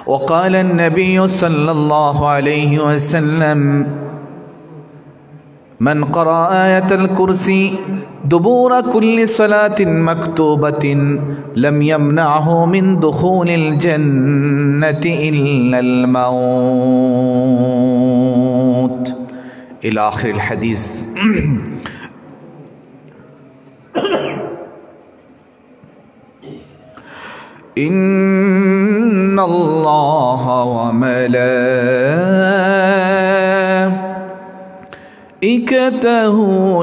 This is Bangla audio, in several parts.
وقال النبي صلى الله عليه وسلم من قرأ آية الكرسي دبور كل صلاة مكتوبة لم يمنعه من دخول الجنة إلا الموت إلى آخر الحديث. إن الله وملائكته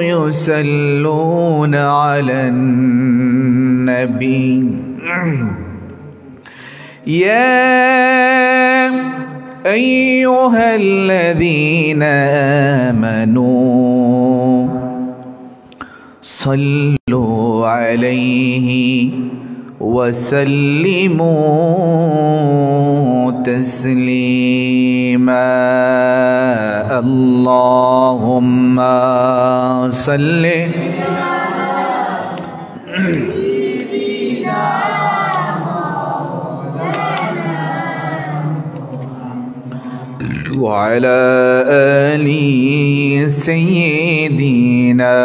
يصلون على النبي يا أيها الذين آمنوا صلوا عليه وسلموا تسليما. اللهم صل وعلى آل سيدنا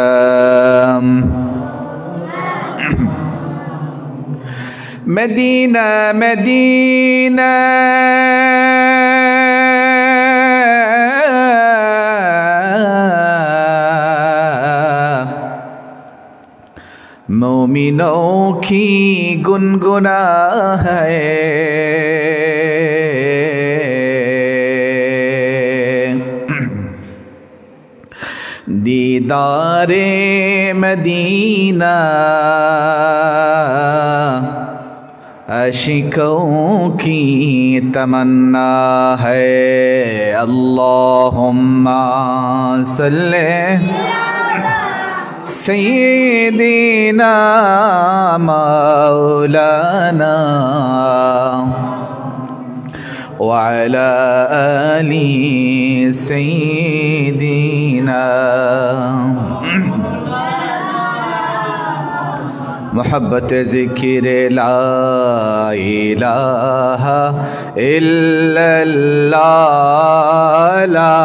مدينة مدينة मोमिनों की गुनगुना है दीदारे मदीना आशिकों की तमन्ना है। अल्लाहुम्मा सल्ले सय्यिदना मौलाना वअला आलि सय्यिदना। मोहब्बत ज़िक्र ला इलाहा इल्लल्लाह ला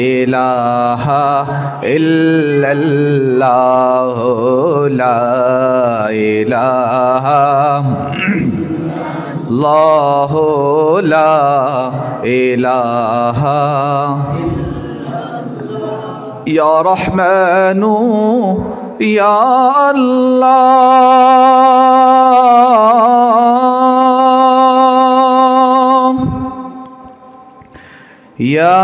इलाहा इल्लल्लाह ला इलाहा अल्लाहु ला इलाहा या रहमानु या अल्लाह या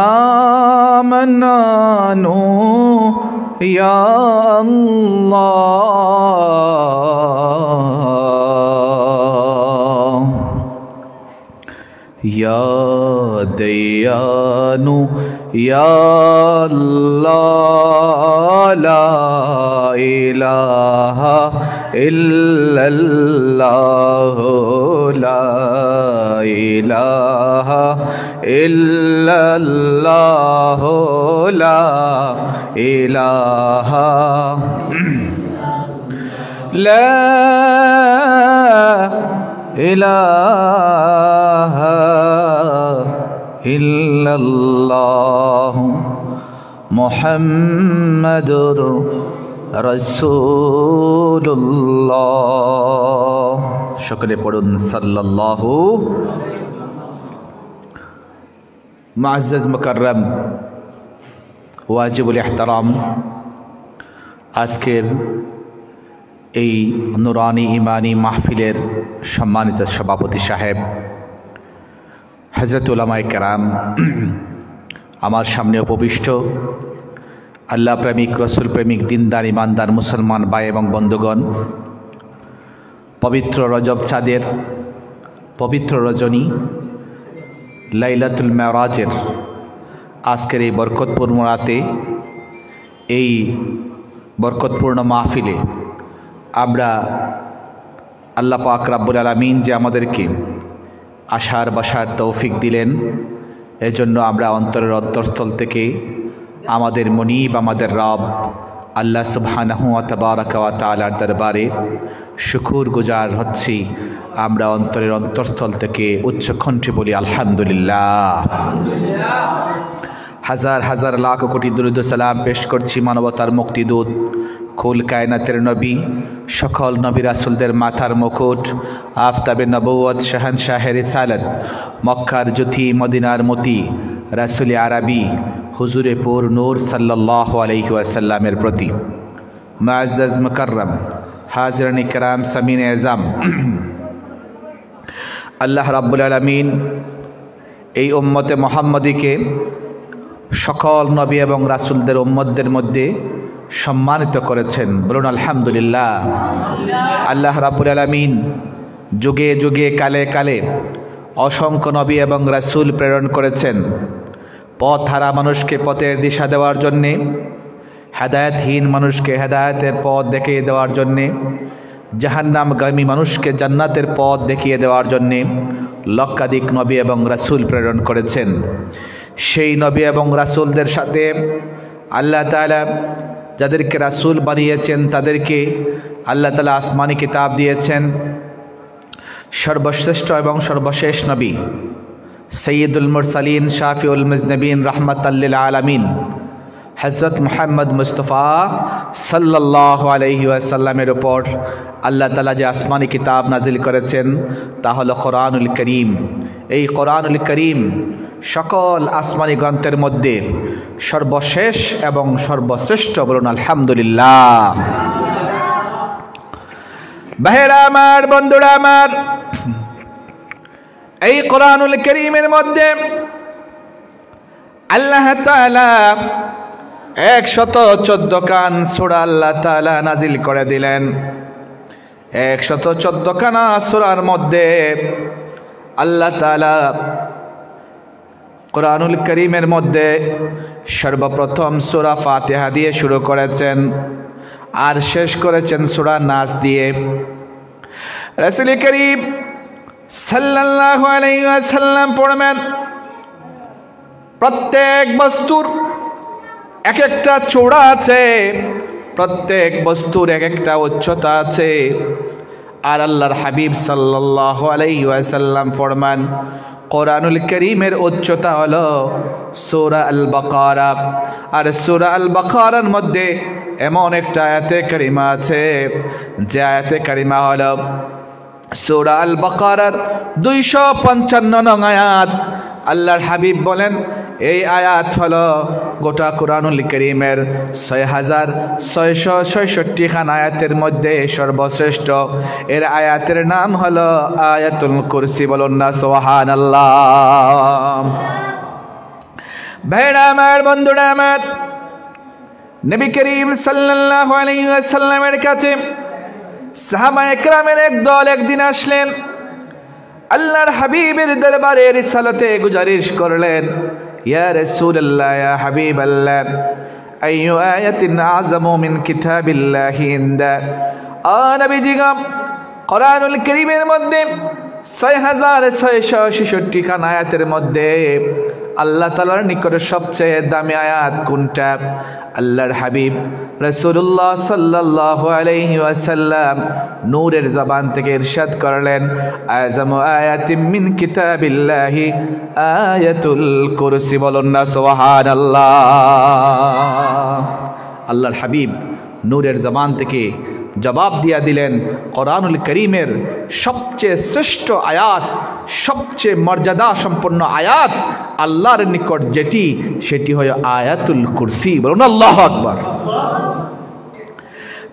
मन्नानु या अल्लाह या दयानु या अल्लाह ला इलाहा इल्लल्लाह ला इलाहा इल्लल्लाह ला इलाहा ला इलाहा इल्लल्लाह मुहम्मदुर रसूलुल्लाह। সকলে পড়ুন সাল্লাল্লাহু। মুআজ্জাজ মুকাররম ওয়াজিবুল ইহতারাম, আজকের এই নুরানি ইমানি মাহফিলের সম্মানিত সভাপতি সাহেব, হযরত উলামায়ে কেরাম, আমার সামনে উপবিষ্ট আল্লাহ প্রেমিক, রসুল প্রেমিক, দিনদার, ইমানদার মুসলমান ভাই এবং বন্ধুগণ, পবিত্র রজব চাঁদের পবিত্র রজনী লাইলাতুল মেরাজের আজকের এই বরকতপূর্ণ রাতে, এই বরকতপূর্ণ মাহফিলে আমরা আল্লাহ পাক রাব্বুল আলামিন যে আমাদেরকে আসার বসার তৌফিক দিলেন, এজন্য আমরা অন্তরের অন্তঃস্থল থেকে আমাদের মুনিব, আমাদের রব আল্লাহ সুবহানাহু ওয়া তাবারাকা ওয়া তাআলার দরবারে শুকর গুজার হচ্ছি। আমরা অন্তরের অন্তরস্থল থেকে উচ্চ কণ্ঠে বলি আলহামদুলিল্লাহ। হাজার হাজার লাখ কোটি দুরূদ ও সালাম পেশ করছি মানবতার মুক্তিদূত, কুল কায়নাতের নবী, সকল নবী রাসূলদের মাথার মুকুট, আফতাবে নবুয়ত, শাহেনশাহে রিসালাত, মক্কার জ্যোতি, মদিনার মতি, রাসূলে আরবি হুজুরে পুর নূর সাল্লাল্লাহু আলাইহি ওয়াসাল্লামের প্রতি। মুআজ্জাজ মুকাররম হাজিরান ইকরাম সামিন এজাম, আল্লাহ রাব্বুল আলামিন এই উম্মতে মুহাম্মদীকে সকল নবী এবং রাসূলদের উম্মতদের মধ্যে সম্মানিত করেছেন। বলুন আলহামদুলিল্লাহ। আল্লাহ রাব্বুল আলামিন যুগে যুগে কালে কালে অসংখ্য নবী এবং রাসূল প্রেরণ করেছেন পথ হারা মানুষকে পথের দিশা দেওয়ার জন্যে, হেদায়েতহীন মানুষকে হেদায়েতের পথ দেখিয়ে দেওয়ার জন্যে, জাহান্নামগামী মানুষকে জান্নাতের পথ দেখিয়ে দেওয়ার জন্যে লক্ষাধিক নবী এবং রাসূল প্রেরণ করেছেন। সেই নবী এবং রাসূলদের সাথে আল্লাহ তাআলা যাদেরকে রাসূল বানিয়েছেন তাদেরকে আল্লাহ তাআলা আসমানি কিতাব দিয়েছেন। সর্বশ্রেষ্ঠ এবং সর্বশেষ নবী সৈয়দুল মুরসালিন, শাফিউল মুজনবিন, রাহমাতাল লিল আলামিন হযরত মুহাম্মদ মুস্তাফা সাল্লাল্লাহু আলাইহি ওয়াসাল্লামের উপর আল্লাহ তাআলা যে আসমানি কিতাব নাজিল করেছেন তা হলো কোরআনুল করিম। এই কোরআনুল করিম সকল আসমানি গ্রন্থের মধ্যে সর্বশেষ এবং সর্বশ্রেষ্ঠ। বলুন আলহামদুলিল্লাহ। ভাইরা আমার, বন্ধুরা আমার, এই কোরআনুল করিমের মধ্যে আল্লাহ তাআলা 114 খান সূরা আল্লাহ তাআলা নাজিল করে দিলেন। 114 খানা সূরার মধ্যে আল্লাহ তাআলা কোরআনুল করিমের মধ্যে সর্বপ্রথম সূরা ফাতিহা দিয়ে শুরু করেছেন আর শেষ করেছেন সূরা নাস দিয়ে। রাসূল করিম সাল্লাল্লাহু আলাইহি ওয়াসাল্লাম পড়বেন প্রত্যেক বস্তুর এক একটা চূড়া আছে, প্রত্যেক বস্তুর এক একটা উচ্চতা আছে। আর আল্লাহর হাবিব সাল্লাল্লাহু আলাইহি ওয়াসাল্লাম ফরমান কোরআনুল করিমের উচ্চতা হলো সূরা আল বাকারা। আর সূরা আল বাকারার মধ্যে এমন একটা আয়াতে কারিমা আছে যে আয়াতে কারিমা হলো সূরা আল বাকারার 255 নং আয়াত। আল্লাহর হাবিব বলেন এই আয়াত হলো গোটা কোরআনুল করিমের 6666 খান আয়াতের মধ্যে সর্বশ্রেষ্ঠ। এর আয়াতের নাম হলো আয়াতুল কুরসি। বলুন না সুবহানাল্লাহ। ভাইরা আমার, বন্ধুরা আমার, নবী করিম সাল্লাল্লাহু আলাইহি ওয়াসাল্লামের কাছে সাহাবায়ে কেরামের এক দল একদিন আসলেন। আল্লাহর হাবিবের দরবারে রিসালাতে গুজারিশ করলেন, ইয়া রাসূলুল্লাহ, ইয়া হাবিবাল্লাহ, আইয়ু আয়াতিন আযামু মিন কিতাবিল্লাহি ইনদা। নবীজি কোরআনুল কারীমের মধ্যে 6666 খান আয়াতের মধ্যে আল্লাহ তাআলার নিকটে সবচেয়ে দামি আয়াত কোনটা? আল্লাহর হাবিব রাসূলুল্লাহ সাল্লাল্লাহু আলাইহি ওয়াসাল্লাম নূরের জবান থেকে ইরশাদ করলেন, আযামু আয়াতিন মিন কিতাবিল্লাহি আয়াতুল কুরসি। বলুন না সুবহানাল্লাহ। আল্লাহর হাবিব নূরের জবান থেকে জবাব দিয়া দিলেন, কোরআনুল করিমের সবচেয়ে শ্রেষ্ঠ আয়াত, সবচেয়ে মর্যাদা সম্পন্ন আয়াত আল্লাহর নিকট যেটি, সেটি হয় আয়াতুল কুরসি। বলুন আল্লাহু আকবার।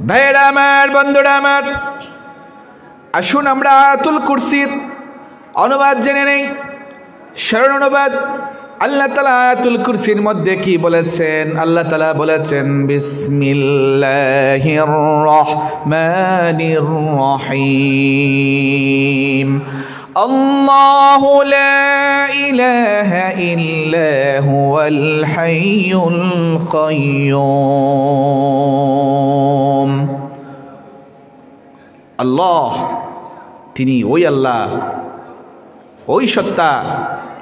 ভাইরা আমার, বন্ধুরা আমার, আসুন আমরা আয়াতুল কুরসির অনুবাদ জেনে নেই। সাধারণ অনুবাদ আল্লাহ তাআলা আয়াতুল কুরসির মধ্যে কি বলেছেন? আল্লাহ তাআলা বলেছেন, বিসমিল্লাহির রহমানির রহিম, আল্লাহু লা ইলাহা ইল্লা হুয়াল হাইয়ুল কাইয়্যুম। আল্লাহ, তিনি ওই আল্লাহ, ওই সত্তা,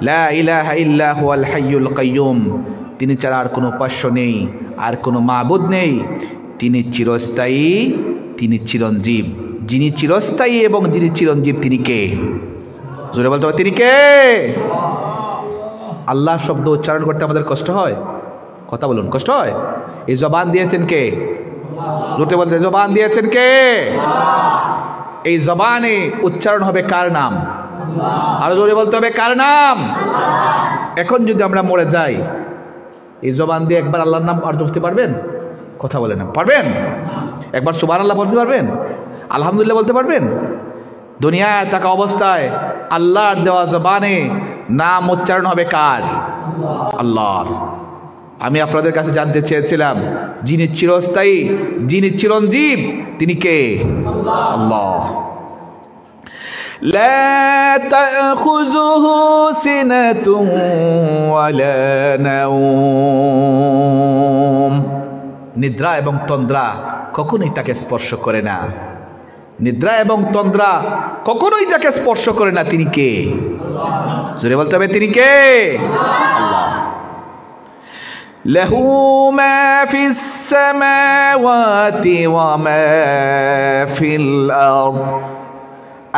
লা ইলাহা ইল্লা হুয়াল হাইয়ুল কাইয়্যুম, তিনি ছাড়া আর কোনো উপাস্য নেই, আর কোনো মাবুদ নেই। তিনি চিরস্থায়ী, তিনি চিরঞ্জীব। যিনি চিরস্থায়ী এবং যিনি চিরঞ্জীব তিনি কে? জোরে বলতে হবে তিনি কে? আল্লাহ শব্দ উচ্চারণ করতে আমাদের কষ্ট হয়? কথা বলুন, কষ্ট হয়? এই জবান দিয়েছেন কে? জোরে বলতে জবান দিয়েছেন কে? এই জবানে উচ্চারণ হবে কার নাম? আরো জোরে বলতে হবে কার নাম? এখন যদি আমরা মরে যাই, এই জবান দিয়ে একবার আল্লাহর নাম আর জপতে পারবেন? কথা বলে না, পারবেন? একবার সুবহানাল্লাহ বলতে পারবেন? আলহামদুলিল্লাহ বলতে পারবেন? দুনিয়ায় থাকা অবস্থায় আল্লাহর দেওয়া জবানে নাম উচ্চারণ হবে কার? আল্লাহর। আমি আপনাদের কাছে জানতে চেয়েছিলাম, যিনি চিরস্থায়ী, যিনি চিরঞ্জীব তিনি কে? আল্লাহ। লা তাখুযুহু সিনাতুন ওয়ালা নাওম। নিদ্রা এবং তন্দ্রা কখনোই তাকে স্পর্শ করে না। নিদ্রা এবং তন্দ্রা কখনোই তাকে স্পর্শ করে না। তিনি কে? জোরে বলতে হবে তিনি কে? আল্লাহ। লাহু মা ফিস সামাওয়াতি ওয়া মা ফিল আরদ।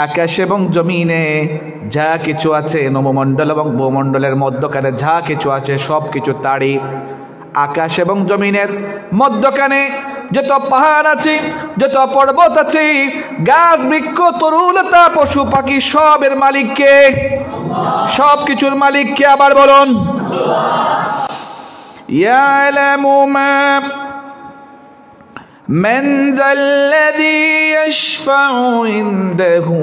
আকাশ এবং জমিনে যা কিছু আছে, নবমণ্ডল এবং ভূমণ্ডলের মধ্যখানে যা কিছু আছে সব কিছু তারই। আকাশ এবং জমিনের মধ্যখানে যত পাহাড় আছে, যত পর্বত আছে, গাছ বৃক্ষ তরুলতা পশু পাখি সবের মালিককে, সব কিছুর মালিককে আবার বলুন। ইয়ালামু মা মান যাল্লাযী ইয়াশফাউ ইনদাহু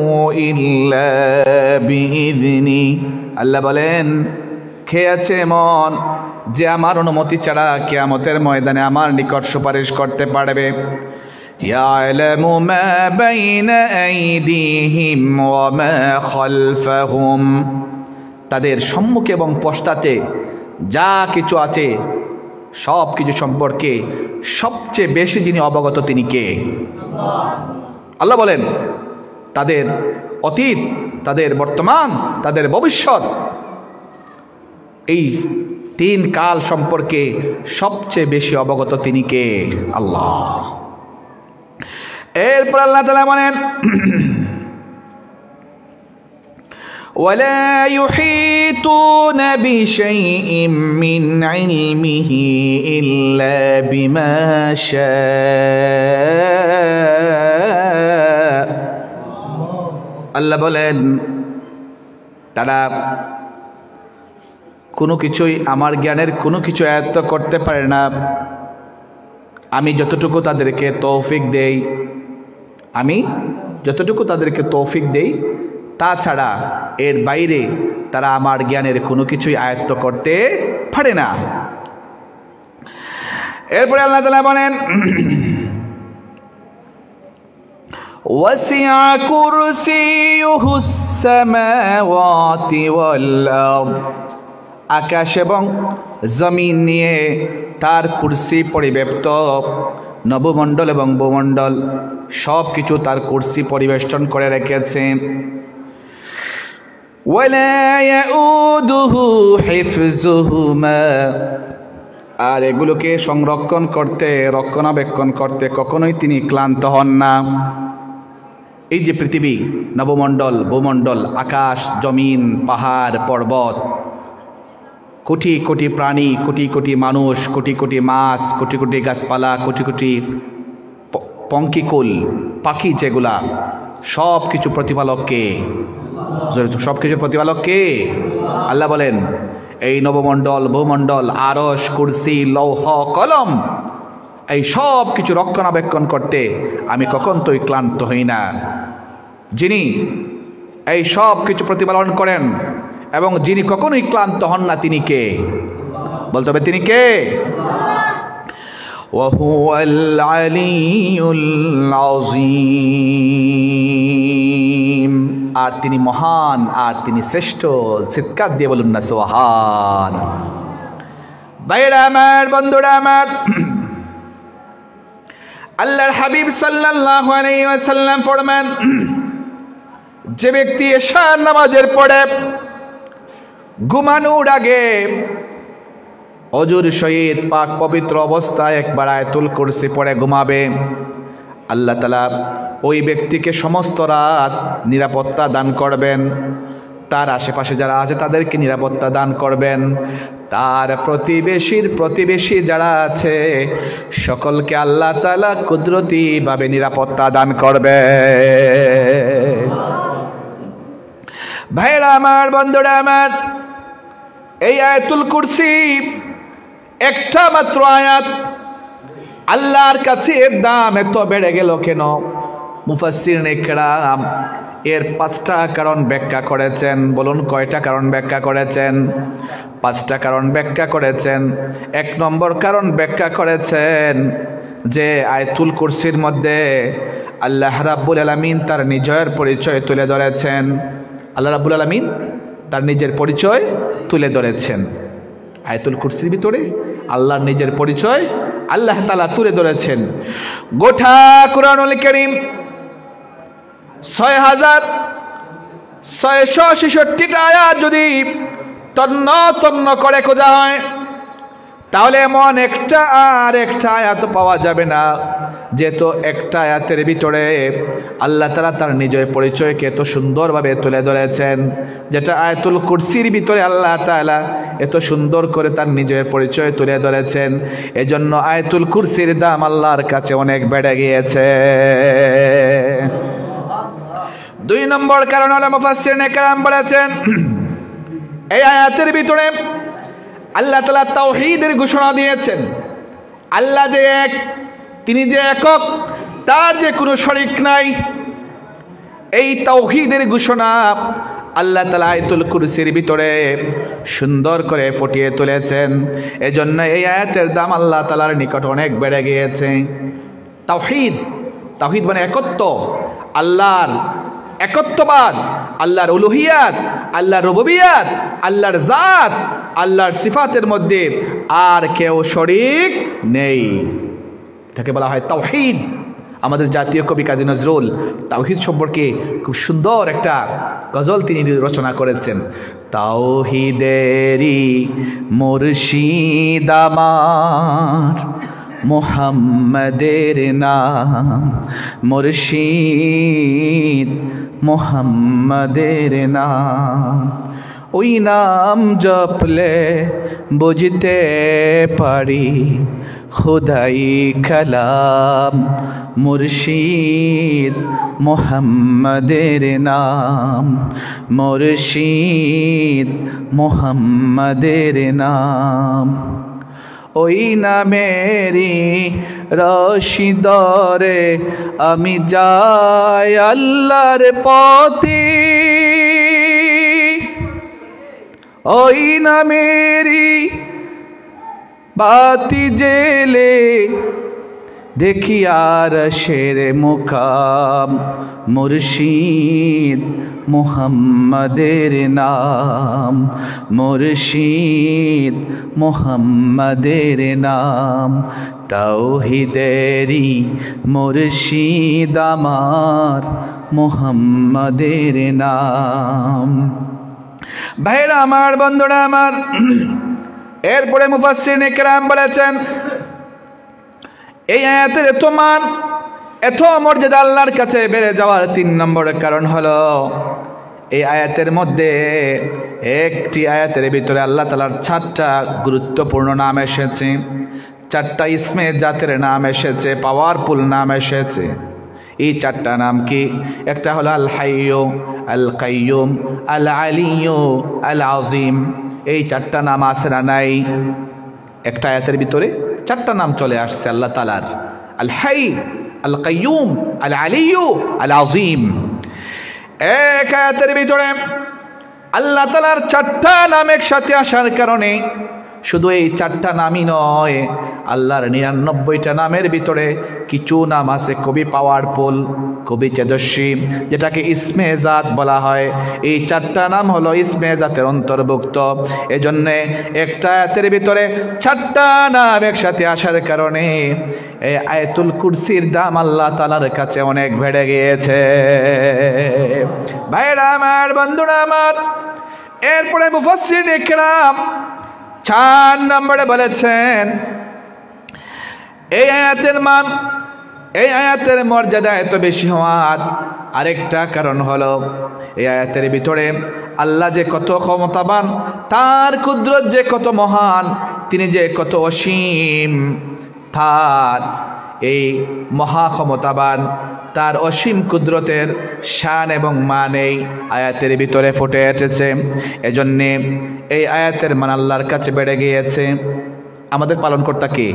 ইল্লা বিইযনি। আল্লাহ বলেন, কে আছে এমন যে আমার অনুমতি ছাড়া কিয়ামতের ময়দানে আমার নিকট সুপারিশ করতে পারবে? ইয়ালামু মা বাইনা আইদিহিম ওয়া মা খালফাহুম। তাদের সম্মুখে এবং পশ্চাতে যা কিছু আছে সব কিছু সম্পর্কে সবচেয়ে বেশি যিনি অবগত তিনি কে? আল্লাহ বলেন, তাদের অতীত, তাদের বর্তমান, তাদের ভবিষ্যৎ, এই তিন কাল সম্পর্কে সবচেয়ে বেশি অবগত তিনি কে? আল্লাহ। এরপর আল্লাহ তাআলা বলেন, ওয়ালা ইউহিতুনা বিশাইইম মিন ইলমিহি ইল্লা বিমা শাআ। আল্লাহ বলেন, তারা কোনো কিছুই আমার জ্ঞানের কোনো কিছু আয়ত্ত করতে পারে না। আমি যতটুকু তাদেরকে তৌফিক দেই, আমি যতটুকু তাদেরকে তৌফিক দেই, তাছাড়া এর বাইরে তারা আমার জ্ঞানের কোনো কিছুই আয়ত্ত করতে পারে না। এরপরে আল্লাহ তাআলা বলেন, ওয়াসিআ কুরসিয়ুহুস সামাওয়াতি ওয়াল আরদ। আকাশ এবং জমিন নিয়ে তার কুরসি পরিব্যাপ্ত, নবমণ্ডল এবং ভূমণ্ডল সব কিছু তার কুরসি পরিবেষ্টন করে রেখেছে। ওয়ালা ইয়াউদুহু হিফযুহুমা। আর এগুলোকে সংরক্ষণ করতে, রক্ষণাবেক্ষণ করতে কখনোই তিনি ক্লান্ত হন না। এই যে পৃথিবী, নবমণ্ডল, ভূমণ্ডল, আকাশ, জমিন, পাহাড়, পর্বত, কোটি কোটি প্রাণী, কোটি কোটি মানুষ, কোটি কোটি মাছ, কোটি কোটি গাছপালা, কোটি কোটি পঙ্কিকুল পাখি, যেগুলা সব কিছু প্রতিপালক কে? সব কিছু প্রতিপালক কে? আল্লাহ বলেন, এই নবমণ্ডল, ভূমণ্ডল, আরশ, কুরসি, লৌহ, কলম, এই সব কিছু রক্ষণাবেক্ষণ করতে আমি কখনোই ক্লান্ত হই না। যিনি এই সব কিছু প্রতিপালন করেন এবং যিনি কখনোই ক্লান্ত হন না তিনি কে? বলতে হবে তিনি কে? ওয়াহুয়াল আলিয়ুল আযীম। আর তিনি মহান, আর তিনি শ্রেষ্ঠ। চিৎকার দিয়ে বলুন না সুবহান। ভাইরা আমার, বন্ধুরা আমার, আল্লাহর হাবিব সাল্লাল্লাহু আলাইহি ওয়াসাল্লাম ফরমান, যে ব্যক্তি এশার নামাজের পরে ঘুমানোর আগে অজুর সহিত পাক পবিত্র অবস্থায় একবার আয়াতুল কুরসি পড়ে ঘুমাবে, আল্লাহ তাআলা ওই ব্যক্তিকে সমস্ত রাত নিরাপত্তা দান করবেন, তার আশেপাশে যারা আছে তাদেরকে নিরাপত্তা দান করবেন, তার প্রতিবেশী যারা আছে সকলকে আল্লাহ তাআলা কুদরতিভাবে নিরাপত্তা দান করবে। ভাইরা আমার, বন্ধুরা আমার, এই আয়াতুল কুরসি একটা মাত্র আয়াত, আল্লাহর কাছে এর দাম এত বেড়ে গেল কেন? মুফাসসিরিনে কেরাম এর 5টা কারণ ব্যাখ্যা করেছেন। বলুন কয়টা কারণ ব্যাখ্যা করেছেন? 5টা কারণ ব্যাখ্যা করেছেন। 1 নম্বর কারণ ব্যাখ্যা করেছেন যে আয়াতুল কুরসির মধ্যে আল্লাহ রাব্বুল আলামিন তার নিজের পরিচয় তুলে ধরেছেন। আল্লাহ রাব্বুল আলামিন তার নিজের পরিচয় তুলে ধরেছেন। আয়াতুল কুরসির ভিতরে আল্লাহর নিজের পরিচয় আল্লাহ তাআলা তুলে ধরেছেন। গোটা কুরআনুল কারীম 6666টা আয়াত যদি তন্ন তন্ন করে খোঁজা হয় তাহলে এমন একটা আয়াত পাওয়া যাবে না যেহেতু একটা আয়াতের ভিতরে আল্লাহ তাআলা তার নিজের পরিচয়কে এত সুন্দরভাবে তুলে ধরেছেন, যেটা আয়াতুল কুরসির ভিতরে আল্লাহ তাআলা এত সুন্দর করে তার নিজের পরিচয় তুলে ধরেছেন। এজন্য আয়াতুল কুরসির দাম আল্লাহর কাছে অনেক বেড়ে গিয়েছে। 2 নম্বর কারণ হলো মুফাসসিরিনে কেরাম বলেছেন এই আয়াতের ভিতরে আল্লাহ তাআলা তাওহীদের ঘোষণা দিয়েছেন। আল্লাহ যে এক, তিনি যে একক, তার যে কোনো শরীক নাই, এই তাওহীদের ঘোষণা আল্লাহ তাআলা আয়াতুল কুরসির ভিতরে সুন্দর করে ফুটিয়ে তুলেছেন। এজন্য এই আয়াতের দাম আল্লাহ তাআলার নিকট অনেক বেড়ে গিয়েছে। তাওহীদ মানে একত্ব, আল্লাহর একত্ববাদ, আল্লাহর উলুহিয়াত, আল্লাহর রুবুবিয়াত, আল্লাহর জাত, আল্লাহর সিফাতের মধ্যে আর কেউ শরীক নেই। এটাকে বলা হয় তাওহীদ। আমাদের জাতীয় কবি কাজী নজরুল তাওহীদ সম্পর্কে খুব সুন্দর একটা গজল তিনি রচনা করেছেন। তাওহীদেরই মুর্শিদ আমার মুহাম্মাদের নাম, মুর্শিদ মুহাম্মাদের নাম, ওই নাম জপলে বুঝতে পারি খুদাই কালাম, মুর্শিদ মুহাম্মাদের নাম, মুর্শিদ মুহাম্মাদের নাম। ওই নামেরি রশি ধরে আমি যাই আল্লাহর পথে, ওই নামেরি বাতি জেলে দেখি আর শের মুকাম, মুর্শিদ মুহাম্মাদের নাম, মুর্শিদ মুহাম্মাদের নাম, তাওহীদেরই মুর্শিদ আমার মুহাম্মাদের নাম। ভাইরা আমার, বন্ধুরা আমার, এরপরে মুফাসসিরিনে কেরাম বলেছেন এই আয়াতের এত মান, এত মর্যাদা আল্লাহর কাছে বেড়ে যাওয়ার 3 নম্বর কারণ হলো এই আয়াতের মধ্যে একটি আয়াতের ভিতরে আল্লাহ তাআলার 4টা গুরুত্বপূর্ণ নাম এসেছে, 4টা ইসমে জাতের নাম এসেছে, পাওয়ারফুল নাম এসেছে। এই 4টা নাম কি? একটা হলো আল হাইয়্যু, আল কাইয়্যুম, আল আলিয়্যু, আল আযীম। এই 4টা নাম আছে না নাই? একটা আয়াতের ভিতরে 4টা নাম চলে আসছে আল্লাহ তাআলার, আল হাই, আল কাইয়্যুম, আল আলিয়্যু, আল আযীম। এক আয়াতের ভিতরে আল্লাহ তাআলার 4টা নাম একসাথে আসার কারণে শুধু এই 4টা নামই নয়, আল্লাহর 99টা নামের ভিতরে কিছু নাম আছে খুবই পাওয়ারফুল, খুবই তেজস্বী, যেটাকে ইসমে জাত বলা হয়। এই 4টা নাম হলো ইসমে জাতের অন্তর্ভুক্ত। এজন্য একটা আয়াতের ভিতরে 4টা নাম একসাথে আসার কারণে এই আয়াতুল কুরসির দাম আল্লাহ তাআলার কাছে অনেক বেড়ে গিয়েছে। ভাইরা আমার, বন্ধুরা আমার, এরপরে মুফাসসিরিনে কেরাম 4 নম্বরে বলেছেন এই আয়াতের মান এই আয়াতের মর্যাদা এত বেশি হওয়ার আরেকটা কারণ হলো এই আয়াতের ভিতরে আল্লাহ যে কত ক্ষমতাবান, তার কুদরত যে কত মহান, তিনি যে কত অসীম, তার এই মহা ক্ষমতাবান, তার অসীম কুদরতের শান এবং মান এই আয়াতের ভিতরে ফুটে এসেছে। এজন্যে এই আয়াতের মান আল্লাহর কাছে বেড়ে গিয়েছে। আমাদের পালনকর্তা কে?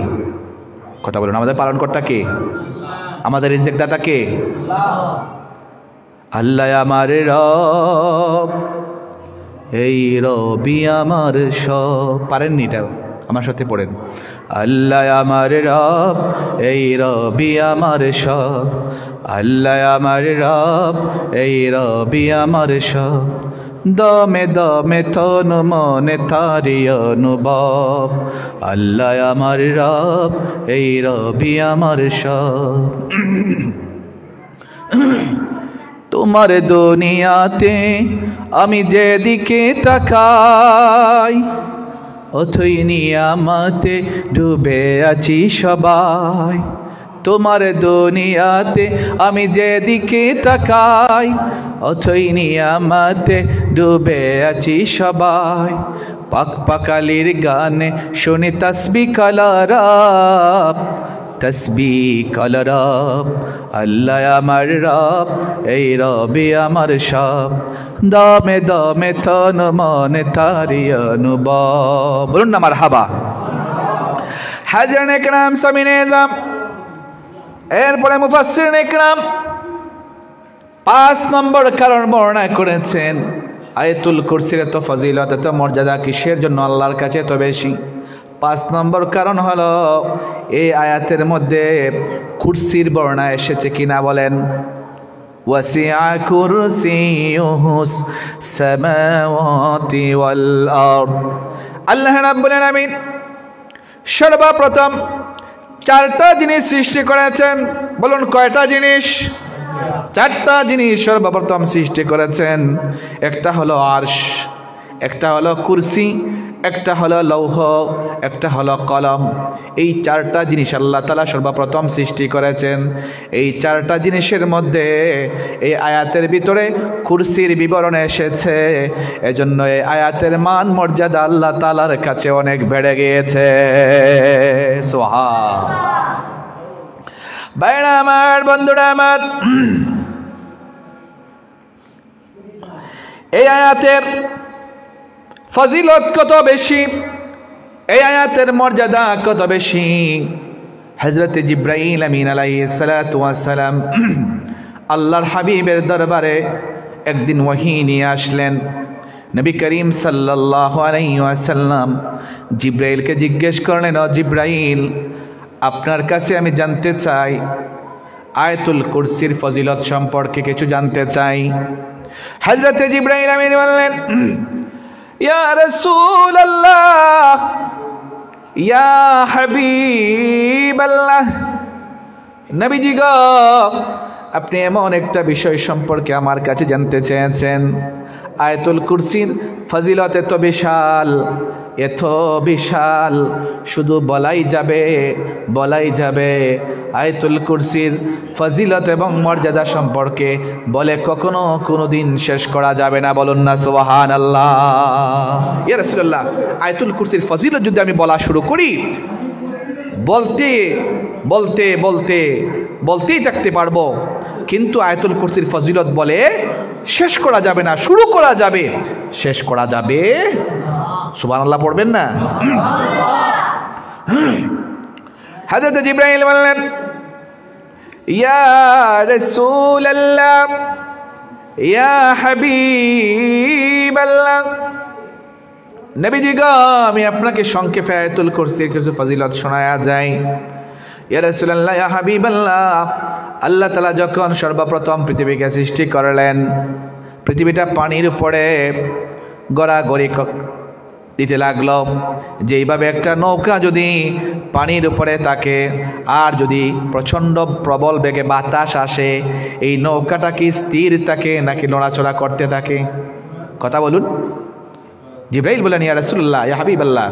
কথা বলুন, আমাদের পালনকর্তা কে? আমাদের রিজিক দাতা কে? আল্লাহ আমার রব, এই রবি আমার সব। পারেননি এটা? আমার সাথে পড়েন, আল্লাহ আমার রব, এই রবি আমার সব। আল্লাহ আমার রব, এই রবি আমার সব। দমে দমে তন মনে তারি অনুভব। আল্লাহ আমার রব, এই রবি আমার সব। তোমার দুনিয়াতে আমি যেদিকে তাকাই, অথই নিয়ামতে ডুবে আছি সবাই। তোমার দুনিয়াতে আমি যেদিকে তাকাই, অথই নিয়ামতে ডুবে আছি সবাই। পাক পাকালির গানে শুনি তাসবিহ কালারাব, তসবিহ কালারাব। আল্লাহ আমার রব, এই রবি আমার সব। দমে দমে তন মনে তারি অনুভব। বলুন না মারহাবা। হাজিরান ইকরাম, সামিনে ইজাম, এরপরে মুফাসসিরিন ইকরাম 5 নম্বর কারণ বর্ণনা করেছেন আয়াতুল কুরসির এত ফজিলত, এত মর্যাদা কিসের জন্য আল্লাহর কাছে এত বেশি। 5 নম্বর কারণ হলো এই আয়াতের মধ্যে কুরসির বর্ণনা এসেছে কিনা বলেন। ওয়াসিআ কুরসিয়ুহুস সামাওয়াতি ওয়াল আরদ। আল্লাহ রাব্বুল আলামিন সর্বপ্রথম 4টা জিনিস সৃষ্টি করেছেন। বলুন কয়টা জিনিস? 4টা জিনিস সর্বপ্রথম সৃষ্টি করেছেন। একটা হলো আরশ, একটা হলো কুরসি, একটা হলো লৌহ, একটা হলো কলম। এই 4টা জিনিস আল্লাহ তাআলা সর্বপ্রথম সৃষ্টি করেছেন। এই 4টা জিনিসের মধ্যে এই আয়াতের ভিতরে কুরসির বিবরণ এসেছে। এজন্য এই আয়াতের মান মর্যাদা আল্লাহ তাআলার কাছে অনেক বেড়ে গিয়েছে। সুবহান। ভাইরা আমার, বন্ধুরা আমার, এই আয়াতের ফজিলত কত বেশি, এই আয়াতের মর্যাদা কত বেশি। হযরত জিবরাইল আমিন আলাইহিস সালাতু ওয়াস সালাম আল্লাহর হাবিবের দরবারে একদিন ওহী নিয়ে আসলেন। নবী করিম সাল্লাল্লাহু আলাইহি ওয়াসাল্লাম জিবরাইলকে জিজ্ঞেস করলেন, ও জিবরাইল, আপনার কাছে আমি জানতে চাই, আয়াতুল কুরসির ফজিলত সম্পর্কে কিছু জানতে চাই। হযরত জিবরাইল আমিন বললেন, ইয়া রাসূলুল্লাহ, ইয়া হাবিবাল্লাহ, নবীজি গো, আপনি এমন একটা বিষয় সম্পর্কে আমার কাছে জানতে চেয়েছেন। আয়াতুল কুরসির ফজিলত এত বিশাল, এত বিশাল, শুধু বলাই যাবে, বলাই যাবে। আয়াতুল কুরসির ফজিলত এবং মর্যাদা সম্পর্কে বলে কখনো কোনোদিন শেষ করা যাবে না। বলুন না সুবহানাল্লাহ। ইয়া রাসূলুল্লাহ, আয়াতুল কুরসির ফজিলত যদি আমি বলা শুরু করি, বলতে বলতে বলতে বলতেই থাকতে পারবো, কিন্তু আয়াতুল কুরসির ফজিলত বলে শেষ করা যাবে না। শুরু করা যাবে, শেষ করা যাবে। সুবহানাল্লাহ পড়বেন না? হযরত জিবরাইল বললেন, ইয়া রাসূলুল্লাহ, ইয়া হাবিবাল্লাহ, নবীজি গো, আমি আপনাকে সংক্ষেপে আয়াতুল কুরসির কিছু ফজিলত শোনায়া যায়। ইয়া রাসূলুল্লাহ, ইয়া হাবিবাল্লাহ, আল্লাহ তাআলা যখন সর্বপ্রথম পৃথিবীকে সৃষ্টি করলেন, পৃথিবীটা পানির উপরে গড়াগড়ি দিতে লাগলো। যেইভাবে একটা নৌকা যদি পানির উপরে থাকে আর যদি প্রচণ্ড প্রবল বেগে বাতাস আসে, এই নৌকাটা কি স্থির থাকে নাকি নড়াচড়া করতে থাকে? কথা বলুন। জিবরাইল বলেন, ইয়া রাসূলুল্লাহ, ইয়া হাবিবাল্লাহ,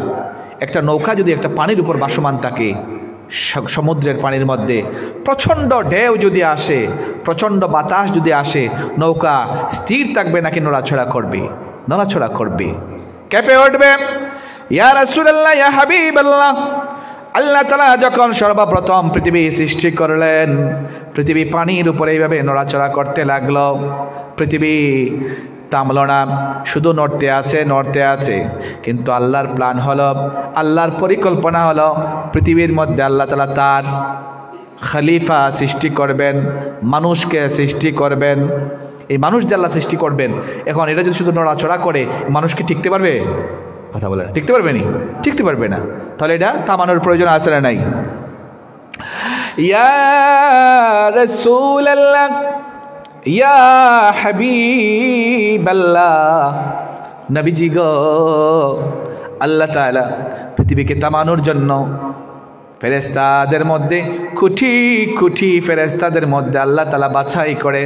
একটা নৌকা যদি একটা পানির উপর ভাসমান থাকে সমুদ্রের পানির মধ্যে প্রচণ্ড ঢেউ যদি আসে, প্রচণ্ড বাতাস যদি আসে, নৌকা স্থির থাকবে নাকি নড়াছড়া করবে? নড়াছড়া করবে, কেঁপে উঠবে। ইয়া রাসূলুল্লাহ, ইয়া হাবিবাল্লাহ, আল্লাহ তাআলা যখন সর্বপ্রথম পৃথিবী সৃষ্টি করলেন, পৃথিবী পানির উপরে এইভাবে নড়াচড়া করতে লাগলো। পৃথিবী থামলো না, শুধু নড়তে আছে। কিন্তু আল্লাহর প্ল্যান হলো, আল্লাহর পরিকল্পনা হলো, পৃথিবীর মধ্যে আল্লাহ তাআলা তার খলিফা সৃষ্টি করবেন, মানুষকে সৃষ্টি করবেন। এই মানুষ যে আল্লাহ সৃষ্টি করবেন, এখন এটা যদি শুধু নড়াচড়া করে, মানুষ কি টিকতে পারবে? কথা বলে টিকতে পারবে নি? টিকতে পারবে না। তাহলে এটা থামানোর প্রয়োজন আছে না নাই? ইয়া রাসূলুল্লাহ, ইয়া হাবিবাল্লাহ, নবীজি গো, আল্লাহ তাআলা পৃথিবীকে থামানোর জন্য ফেরেশতাদের মধ্যে কোটি কোটি ফেরেশতাদের মধ্যে আল্লাহ তাআলা বাছাই করে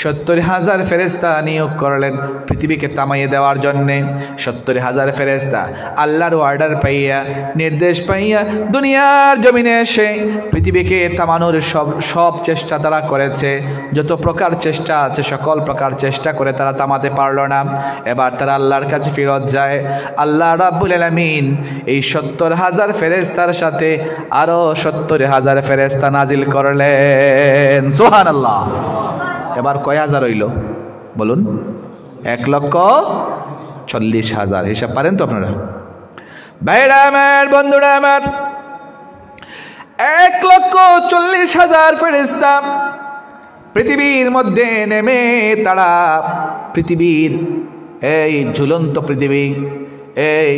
৭০,০০০ ফেরেশতা নিয়োগ করলেন পৃথিবীকে থামাইয়ে দেওয়ার জন্যে। ৭০,০০০ ফেরেশতা আল্লাহর অর্ডার পাইয়া, নির্দেশ পাইয়া দুনিয়ার জমিনে এসে পৃথিবীকে থামানোর সব চেষ্টা তারা করেছে। যত প্রকার চেষ্টা আছে সকল প্রকার চেষ্টা করে তারা থামাতে পারল না। এবার তারা আল্লাহর কাছে ফিরত যায়। আল্লাহ রাব্বুল আলামিন এই ৭০,০০০ ফেরেশতার সাথে আরো ৭০,০০০ ফেরেশতা নাজিল করলেন। সুবহানাল্লাহ। এবার কয় হাজার হইল বলুন? ১,৪০,০০০। হিসাব পারেন তো আপনারা? ভাইরা আমার, বন্ধুরা আমার, ১,৪০,০০০ ফেরেশতা পৃথিবীর মধ্যে নেমে তারা পৃথিবীর এই ঝুলন্ত পৃথিবী, এই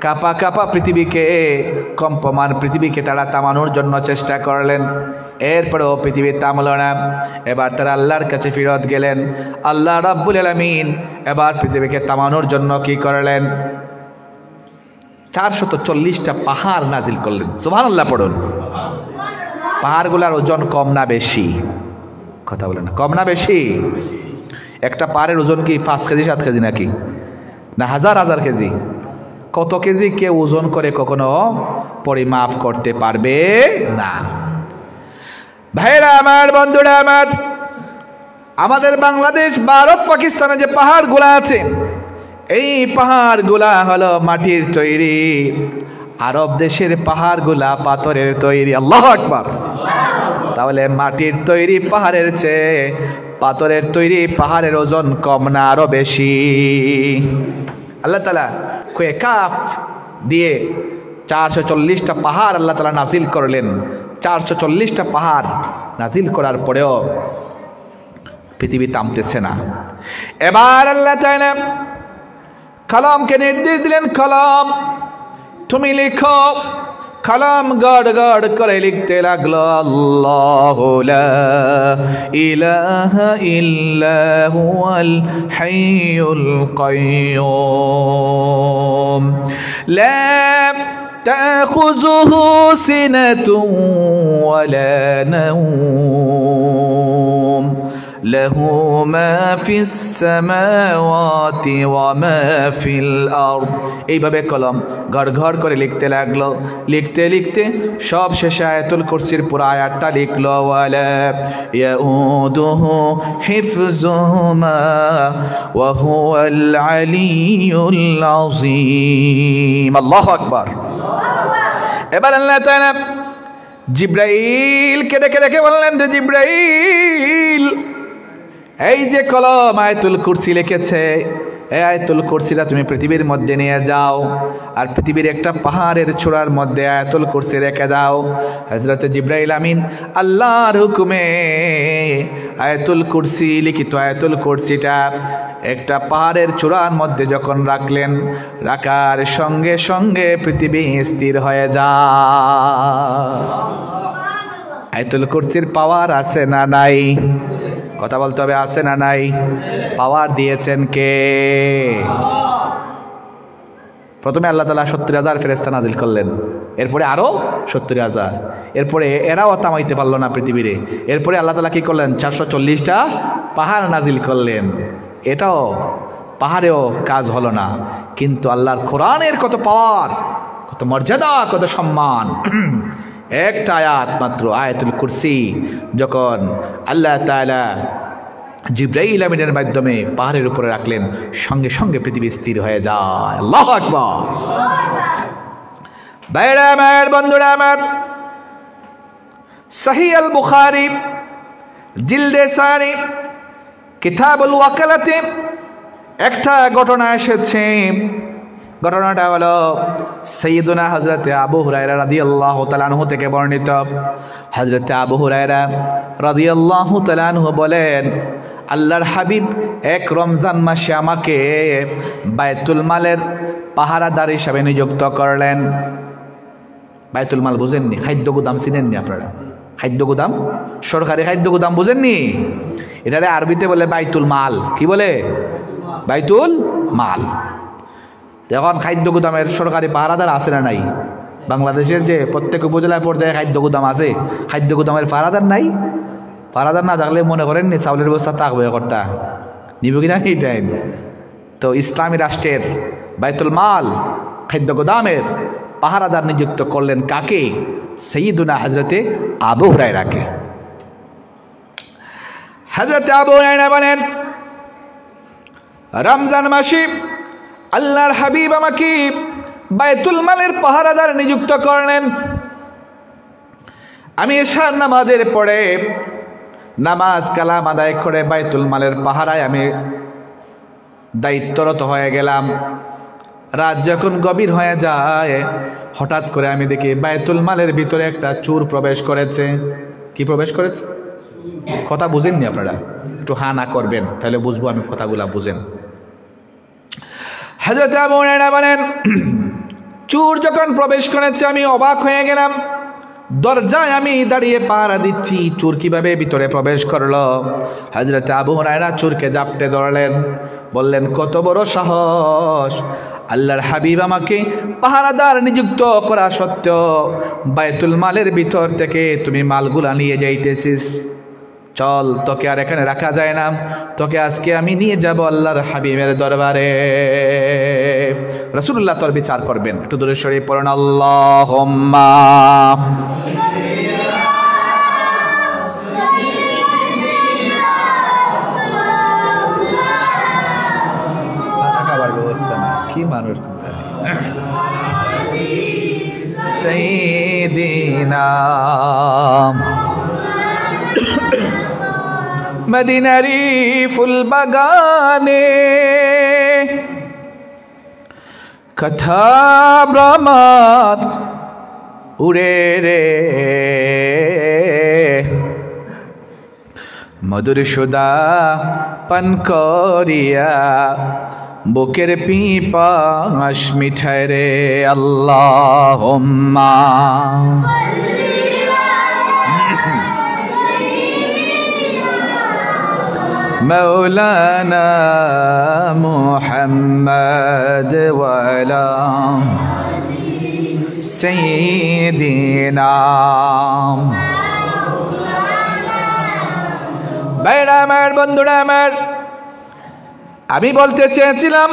কাপা কাপা পৃথিবীকে, কম্পমান পৃথিবীকে তারা থামানোর জন্য চেষ্টা করলেন। এরপরেও পৃথিবী থামল না। এবার তারা আল্লাহর কাছে ফিরত গেলেন। আল্লাহ রাব্বুল আলামিন এবার পৃথিবীকে থামানোর জন্য কি করলেন? ৪৪০টা পাহাড় নাজিল করলেন। সুবহানাল্লাহ পড়ুন। পাহাড়গুলার ওজন কম না বেশি? কথা বলেন না, কম না বেশি? একটা পাহাড়ের ওজন কি ৫ কেজি ৭ কেজি নাকি? না হাজার হাজার কেজি? কত কেজি কেউ ওজন করে কখনো পরিমাপ করতে পারবে না। ভাইরা আমার, বন্ধুরা আমার, আমাদের বাংলাদেশ, ভারত, পাকিস্তানে যে পাহাড়গুলা আছে, এই পাহাড়গুলা হলো মাটির তৈরি। আরব দেশের পাহাড়গুলা পাথরের তৈরি। আল্লাহু আকবার। তাহলে মাটির তৈরি পাহাড়ের চেয়ে পাথরের তৈরি পাহাড়ের ওজন কম না আরো বেশি? আল্লাহ তাআলা কয়ে কাফ দিয়ে ৪৪০টা পাহাড় আল্লাহ তাআলা নাজিল করলেন। ৪৪০টা পাহাড় নাজিল করার পরেও পৃথিবী থামতেছে না। এবার আল্লাহ তাআলা কলমকে নির্দেশ দিলেন, কলম তুমি লিখো। কলম গড় গড় করে লিখতে লাগলো, আল্লাহু লা ইলাহা ইল্লা হুয়াল হাইয়ুল কাইয়্যুম লা তাখুযুহু সিনাতুন ওয়ালা নাওম লাহু মা ফিস সামাওয়াতি ওয়া মা ফিল আরদ। এইভাবে কলম ঘর ঘর করে লিখতে লাগলো। লিখতে লিখতে সব শেষে আয়াতুল কুরসির পুরো আয়াতটা লিখলো, ওয়ালা ইয়াউদুহু হিফযুহুমা ওয়া হুয়াল আলিয়্যুল আযীম। আল্লাহু আকবার। এবার আল্লাহ তাআলা জিবরাইলকে ডেকে ডেকে বললেন, যে জিবরাইল, এই যে কলম আয়াতুল কুরসি লিখেছে, এই আয়াতুল কুরসিটা তুমি পৃথিবীর মধ্যে নিয়ে যাও, আর পৃথিবীর একটা পাহাড়ের চূড়ার মধ্যে আয়াতুল কুরসি রেখে দাও। হযরত জিবরাইল আমিন আল্লাহর হুকুমে আয়াতুল কুরসি, লিখিত আয়াতুল কুরসিটা একটা পাহাড়ের চূড়ার মধ্যে যখন রাখলেন, রাখার সঙ্গে সঙ্গে পৃথিবী স্থির হয়ে যায়। আয়াতুল কুরসির পাওয়ার আছে না নাই? কথা বলতে হবে, আছে না নাই? পাওয়ার দিয়েছেন কে? প্রথমে আল্লাহ তাআলা ৭০,০০০ ফেরেশতা নাজিল করলেন, এরপরে আরো ৭০,০০০, এরপরে এরাও থামাইতে পারলো না পৃথিবীরে। এরপরে আল্লাহ তাআলা কি করলেন? ৪৪০টা পাহাড় নাজিল করলেন। এটাও পাহাড়েও কাজ হলো না। কিন্তু আল্লাহর কোরআনের কত পাওয়ার, কত মর্যাদা, কত সম্মান! একটা আয়াত মাত্র, আয়াতুল কুরসি, যখন আল্লাহ তাআলা জিবরাইল আমিনের মাধ্যমে পাহাড়ের উপরে রাখলেন, সঙ্গে সঙ্গে পৃথিবী স্থির হয়ে যায়। আল্লাহু আকবার। ভাইরা আমার, বন্ধুরা আমার, সহিহ আল বুখারী জিলদে সানি কিতাবুল ওয়াকালাতে একটা ঘটনা এসেছে। ঘটনাটা হলো সাইয়্যিদুনা হযরতে আবু হুরায়রা রাদিয়াল্লাহু তাআলা আনহু থেকে বর্ণিত। হযরতে আবু হুরায়রা রাদিয়াল্লাহু তাআলা আনহু বলেন, আল্লাহর হাবিব এক রমজান মাসে আমাকে বাইতুল মালের পাহারাদার হিসাবে নিযুক্ত করলেন। বাইতুল মাল বুঝেননি? খাদ্য গুদাম চিনেননি আপনারা? খাদ্য গুদাম, সরকারি খাদ্য গুদাম বুঝেননি? এটারে আরবিতে বলে বাইতুল মাল। কি বলে? বাইতুল মাল। এখন খাদ্য গুদামের সরকারি পাহারাদার আছে না নাই? বাংলাদেশের যে প্রত্যেক উপজেলা পর্যায়ে খাদ্য গুদাম আছে, খাদ্য গুদামের পাহারাদার নাই? পাহারাদার না থাকলে মনে করেননি চাউলের ব্যবস্থা থাকবে কর্তা, নিব কিনা এইটাই। তো ইসলামী রাষ্ট্রের বাইতুল মাল খাদ্য গুদামের পাহারাদার নিযুক্ত করলেন কাকে? সাইয়্যিদুনা হযরতে আবু হুরায়রাকে। হযরতে আবু হুরায়রা বলেন, রমজান মাসে আল্লাহর হাবিব আমাকে বাইতুল মালের পাহারাদার নিযুক্ত করলেন। আমি এশার নামাজের পরে নামাজ কালাম আদায় করে বাইতুল মালের পাহারায় আমি দায়িত্বরত হয়ে গেলাম। রাত যখন গভীর হয়ে যায়, হঠাৎ করে আমি দেখি বাইতুল মালের ভিতরে একটা চোর প্রবেশ করেছে। কি প্রবেশ করেছে? কথা বুঝেননি আপনারা? একটু হা না করবেন, তাহলে বুঝবো আমি কথাগুলা বুঝেন। হযরত আবু হুরায়রা বলেন, চোর যখন প্রবেশ করেছে আমি অবাক হয়ে গেলাম। দরজায় আমি দাঁড়িয়ে পাহারা দিচ্ছি, চোর কিভাবে ভিতরে প্রবেশ করলো? হযরত আবু হুরায়রা চোরকে জাপটে ধরলেন, বললেন, কত বড় সাহস! আল্লাহর হাবিব আমাকে পাহারাদার নিযুক্ত করা সত্ত্বেও বাইতুল মালের ভিতর থেকে তুমি মালগুলা নিয়ে যাইতেছিস। চল, তোকে আর এখানে রাখা যায় না, তোকে আজকে আমি নিয়ে যাব আল্লাহর হাবিবের দরবারে। রাসূলুল্লাহ তোর বিচার করবেন। একটু দরুদ শরীফ পড়ুন, আল্লাহুম্মা কি মানুষ সাইয়্যিদিনা মদিনারি ফুল বাগানে কথা ব্রহ্মার উড়ে রে, মধুর সুধা পান করিয়া বুকের পিপাস মিঠায় রে। আল্লাহুম্মা মৌলানা মুহাম্মদ ওয়ালা সাইয়্যিদিনা। ভাইরা আমার, বন্ধুরা আমার, আমি বলতে চেয়েছিলাম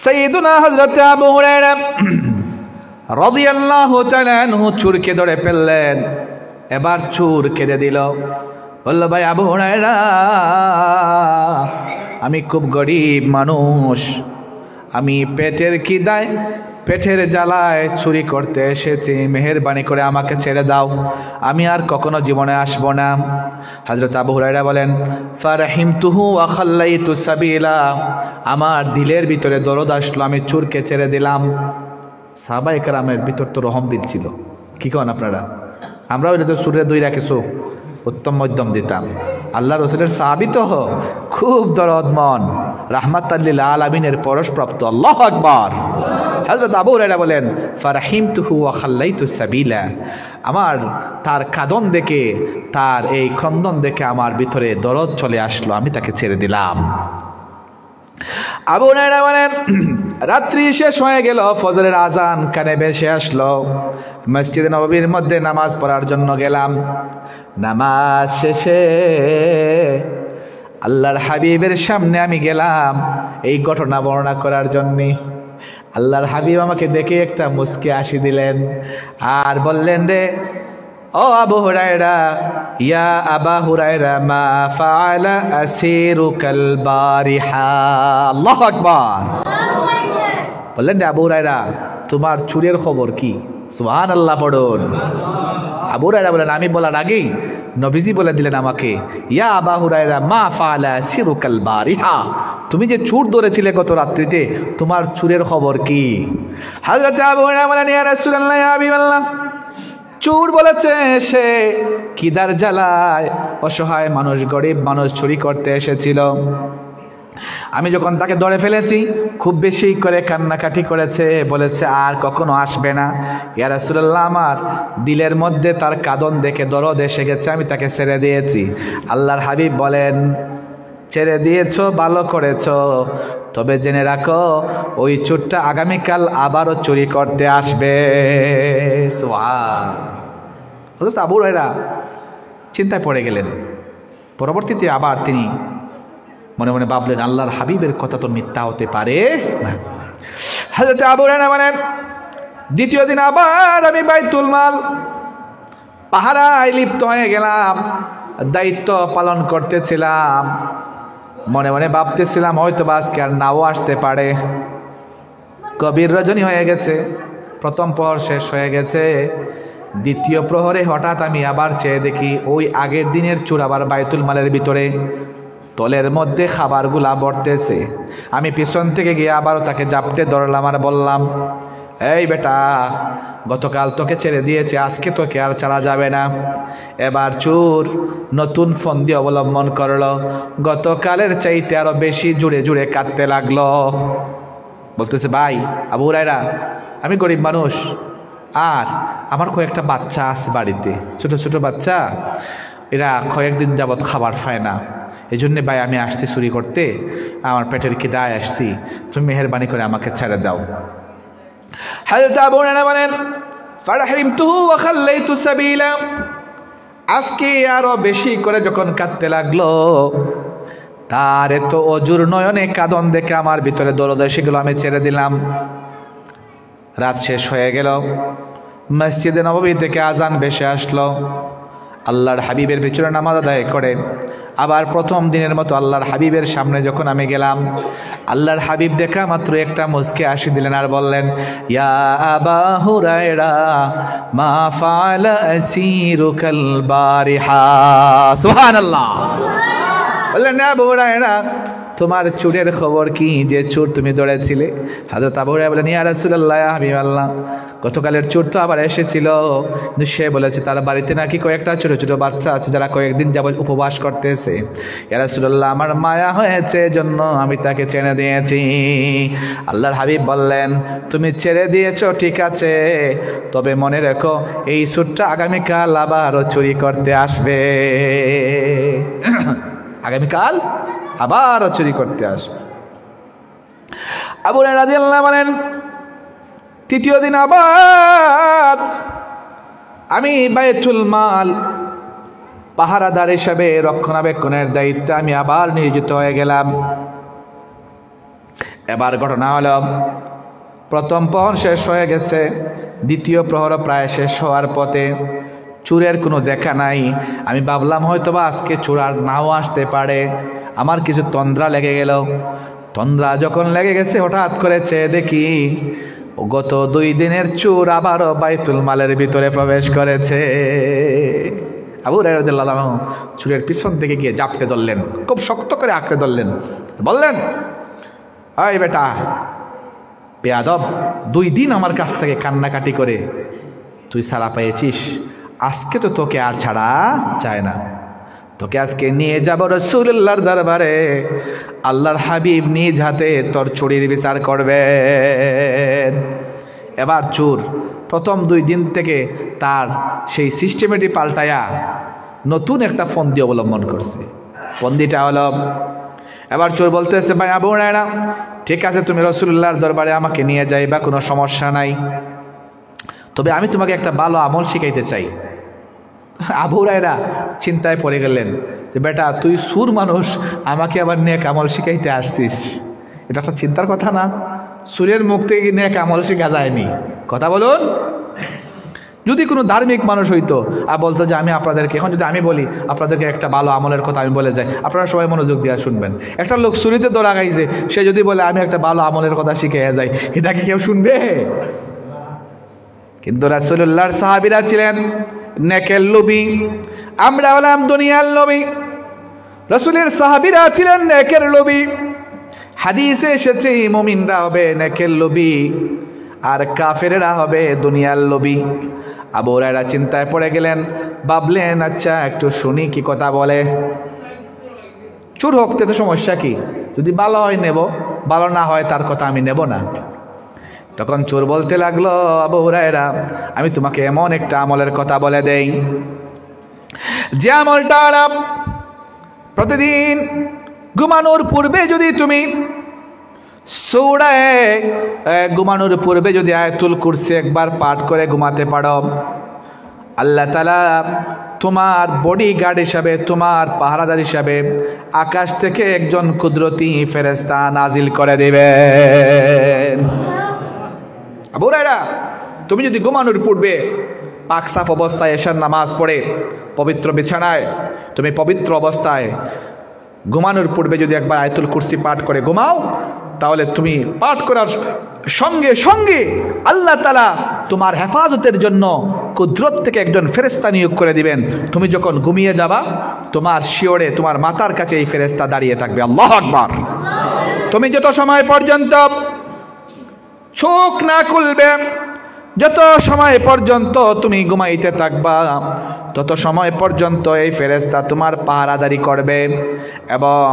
সাইয়্যিদুনা হযরত আবু হুরায়রা রাদিয়াল্লাহু তাআলা আনহু চোরকে ধরে ফেললেন। এবার চোর কেঁদে দিল, বলল, ভাই আবু হুরায়রা, আমি খুব গরিব মানুষ, আমি পেটের খিদায় পেটের জ্বালায় চুরি করতে এসেছি, মেহেরবানি করে আমাকে ছেড়ে দাও, আমি আর কখনো জীবনে আসবো না। হযরত আবু হুরায়রা বলেন, ফারহিমতুহু ওয়া খাল্লাইতু সাবিলা, আমার দিলের ভিতরে দরদ আসলো, আমি চোরকে ছেড়ে দিলাম। সাহাবায়ে কেরামের ভিতর তো রহম দিল ছিল। কি কন আপনারা? আমরা ওইটা তো সুরে দুই রাখেছো, উত্তম মধ্যম দিতাম। আল্লাহ রসুলের সাহাবী তো খুব দরদ মন, রাহমাতাল লিল আলামিনের পরশপ্রাপ্ত। আল্লাহু আকবার। হযরত আবু হুরায়রা বলেন, ফারহিমতুহু ওয়া খাল্লাইতু সাবিলা, আমার তার কাঁদন দেখে, তার এই ক্রন্দন দেখে আমার ভিতরে দরদ চলে আসলো, আমি তাকে ছেড়ে দিলাম। আবু হুরায়রা বলেন, রাত্রি শেষ হয়ে গেল, ফজরের আজান কানে ভেসে আসলো। মসজিদে নববীর মধ্যে নামাজ পড়ার জন্য গেলাম। নামাজ শেষে আল্লাহর হাবিবের সামনে আমি গেলাম এই ঘটনা বর্ণনা করার জন্যে। আল্লাহর হাবিব আমাকে দেখে একটা মুস্কি হাসি দিলেন আর বললেন, রে ও আবু হুরায়রা, ইয়া আবা হুরায়রা, মা ফাআলা আসিরুকাল বারিহা। আল্লাহু আকবার। বললেন, রে আবু হুরায়রা, তোমার চুরের খবর কি? সুবহানাল্লাহ পড়ুন। আবু হুরায়রা বলেন, আমি বলার আগেই নবীজি বলে দিলেন আমাকে, ইয়া আবা হুরায়রা, মা ফাআলা আসিরুকাল বারিহা, তুমি যে চুর ধরেছিলে গত রাত্রিতে, তোমার চুরের খবর কি? হযরত আবু হুরায়রা বলেন, ইয়া রাসূলুল্লাহ, ইয়া হাবিবাল্লাহ, চোর বলেছে সে কিদার জ্বালায় অসহায় মানুষ, গরিব মানুষ চুরি করতে এসেছিল। আমি যখন তাকে ধরে ফেলেছি খুব বেশি করে কান্নাকাটি করেছে, বলেছে আর কখনো আসবে না। ইয়া রাসূলুল্লাহ, আমার দিলের মধ্যে তার কাঁদন দেখে দরদ এসে গেছে, আমি তাকে ছেড়ে দিয়েছি। আল্লাহর হাবিব বলেন, ছেড়ে দিয়েছ, ভালো করেছ, তবে জেনে রাখো ওই চোরটা আগামীকাল আবারও চুরি করতে আসবে। সুবহানাল্লাহ। আবু হুরায়রা চিন্তায় পড়ে গেলেন। পরবর্তীতে আবার তিনি মনে মনে ভাবলেন, আল্লাহর হাবিবের কথা তো মিথ্যা হতে পারে না। হযরত আবু হুরায়রা বলেন, দ্বিতীয় দিন আবার আমি বাইতুল মাল পাহারায় লিপ্ত হয়ে গেলাম, দায়িত্ব পালন করতেছিলাম। মনে মনে ভাবতেছিলাম হয়তো বা আজকে আর নাও আসতে পারে। গভীর রজনী হয়ে গেছে, প্রথম প্রহর শেষ হয়ে গেছে। দ্বিতীয় প্রহরে হঠাৎ আমি আবার চেয়ে দেখি ওই আগের দিনের চোর আবার বাইতুল মালের ভিতরে তলের মধ্যে খাবারগুলা ভরতেছে। আমি পিছন থেকে গিয়ে আবারও তাকে জাপটে ধরলাম আর বললাম, এই বেটা, গতকাল তোকে ছেড়ে দিয়েছে, আজকে তোকে আর ছাড়া যাবে না। এবার চোর নতুন ফন্দি অবলম্বন করলো, গতকালের চাইতে আরো বেশি জুড়ে জুড়ে কাঁদতে লাগলো। বলতেছে, ভাই আবু হুরায়রা, আমি গরিব মানুষ আর আমার কয়েকটা বাচ্চা আছে বাড়িতে, ছোট ছোট বাচ্চা, এরা কয়েকদিন যাবৎ খাবার খায় না, এই জন্যে ভাই আমি আসছি চুরি করতে, আমার পেটের খিদায় আসছি, তুমি মেহেরবানি করে আমাকে ছেড়ে দাও। হযরত আবু হুরায়রা বলেন, ফারহিমতুহু ওয়া খাল্লাইতু সাবিলা, আজকে আরো বেশি করে যখন কাঁদতে লাগলো, তার এত অজুর নয়নে কাঁদন দেখে আমার ভিতরে দরদ এসে গেল, আমি ছেড়ে দিলাম। রাত শেষ হয়ে গেল, মসজিদে নববী থেকে আজান ভেসে আসলো। আল্লাহর হাবিবের পিছনে নামাজ আদায় করে আবার প্রথম দিনের মতো আল্লাহর হাবিবের সামনে যখন আমি গেলাম, আল্লাহর হাবিব দেখা মাত্র একটা মুস্কি হাসি দিলেন আর বললেন, ইয়া আবা হুরায়রা, মা ফাআলা আসিরুকাল বারিহা। সুবহানাল্লাহ। বললেন, আবু হুরায়রা, তোমার চোরের খবর কি, যে চোর তুমি ধরেছিলে? হযরত আবু হুরায়রা বলেন, ইয়া রাসূলুল্লাহ, ইয়া হাবিবাল্লাহ, গতকালের চোর তো আবার এসেছিল, কিন্তু সে বলেছে তার বাড়িতে নাকি কয়েকটা ছোট ছোট বাচ্চা আছে যারা কয়েকদিন যাবত উপবাস করতেছে। ইয়া রাসূলুল্লাহ, আমার মায়া হয়েছে, জন্য আমি তাকে ছেড়ে দিয়েছি। আল্লাহর হাবিব বললেন, তুমি ছেড়ে দিয়েছো ঠিক আছে, তবে মনে রেখো এই চোরটা আগামীকাল আবারও চুরি করতে আসবে। আগামীকাল আবারও চুরি করতে আসবে। আবু হুরায়রা রাদিয়াল্লাহু বলেন, তৃতীয় দিন আবার আমি বাইতুল মাল পাহারাদার হিসাবে রক্ষণাবেক্ষণের দায়িত্বে আমি আবার নিয়োজিত হয়ে গেলাম। এবার ঘটনা হলো, প্রথম প্রহর শেষ হয়ে গেছে, দ্বিতীয় প্রহর প্রায় শেষ হওয়ার পথে, চোরের কোনো দেখা নাই। আমি ভাবলাম হয়তো বা আজকে চোর আর নাও আসতে পারে। আমার কিছু তন্দ্রা লেগে গেল। তন্দ্রা যখন লেগে গেছে, হঠাৎ করে চেয়ে দেখি গত 2 দিনের চোর আবারও বাইতুল মালের ভিতরে প্রবেশ করেছে। আবু হুরায়রা রাদিয়াল্লাহু আনহু চোরের পিছন থেকে গিয়ে জাপটে ধরলেন, খুব শক্ত করে আঁকড়ে ধরলেন, বললেন, এই বেটা বেয়াদব, 2 দিন আমার কাছ থেকে কান্নাকাটি করে তুই ছাড়া পেয়েছিস, আজকে তো তোকে আর ছাড়া যায় না, তোকে আজকে নিয়ে যাব রাসূলুল্লাহর দরবারে, আল্লাহর হাবিব নিজ হাতে তোর চুরির বিচার করবেন। এবার চোর প্রথম 2 দিন থেকে তার সেই সিস্টেমেটি পাল্টায়া নতুন একটা ফন্দি অবলম্বন করছে। ফন্দিটা হলো, এবার চোর বলতেছে, ভাই আবু হুরায়রা, ঠিক আছে তুমি রাসূলুল্লাহর দরবারে আমাকে নিয়ে যাইবা, কোনো সমস্যা নাই, তবে আমি তোমাকে একটা ভালো আমল শিখাইতে চাই। আবু হুরায়রা চিন্তায় পড়ে গেলেন যে, বেটা তুই সুর মানুষ, আমাকে আবার নেক আমল শিখাইতে আসছিস, এটা একটা চিন্তার কথা না? চোরের মুখ থেকে নেক আমল শেখা যায়নি? কথা বলুন। যদি কোনো ধার্মিক মানুষ হইতো আর বলতো যে আমি আপনাদেরকে, এখন যদি আমি বলি আপনাদেরকে একটা ভালো আমলের কথা আমি বলে যাই, আপনারা সবাই মনোযোগ দিয়ে শুনবেন। একটা লোক চুরিতে ধরা গাইছে, সে যদি বলে আমি একটা ভালো আমলের কথা শিখে যাই, এটা কি কেউ শুনবে? কিন্তু রাসূলুল্লাহর সাহাবীরা ছিলেন নেকের লোভী, আমরা হলাম দুনিয়ার লোভী। রাসূলের সাহাবীরা ছিলেন নেকের লোভী। হাদিসে এসেছে মুমিনরা হবে নেকের লোভী আর কাফেরেরা হবে দুনিয়ার লোভী। আবু হুরায়রা চিন্তায় পড়ে গেলেন, ভাবলেন আচ্ছা একটু শুনি কি কথা বলে। চোর হোক তো সমস্যা কি, যদি ভালো হয় নেব, ভালো না হয় তার কথা আমি নেব না। তখন চোর বলতে লাগলো, আবু হুরায়রা আমি তোমাকে এমন একটা আমলের কথা বলে দেই, যে আমলটা প্রতিদিন ঘুমানোর পূর্বে যদি তুমি ঘুমানোর পূর্বে যদি আয়াতুল কুরসি একবার পাঠ করে ঘুমাতে পারো, আল্লাহ তাআলা তোমার বডি গার্ড হিসাবে, তোমার পাহারাদার হিসাবে আকাশ থেকে একজন কুদরতি ফেরেশতা নাজিল করে দিবেন। আবু হুরায়রা তুমি যদি ঘুমানোর পূর্বে পাক সাফ অবস্থায় এশার নামাজ পড়ে পবিত্র বিছানায় তুমি পবিত্র অবস্থায় ঘুমানোর পূর্বে যদি একবার আয়াতুল কুরসি পাঠ করে ঘুমাও, তাহলে তুমি পাঠ করার সঙ্গে সঙ্গে আল্লাহ তাআলা তোমার হেফাজতের জন্য কুদরত থেকে একজন ফেরেশতা নিয়োগ করে দিবেন। তুমি যখন ঘুমিয়ে যাবা তোমার শিওরে তোমার মাথার কাছে এই ফেরেশতা দাঁড়িয়ে থাকবে। আল্লাহু আকবার। তুমি যত সময় পর্যন্ত চোখ না খুলবে, যত সময় পর্যন্ত তুমি ঘুমাইতে থাকবা, তত সময় পর্যন্ত এই ফেরেশতা তোমার পাহারাদারি করবে এবং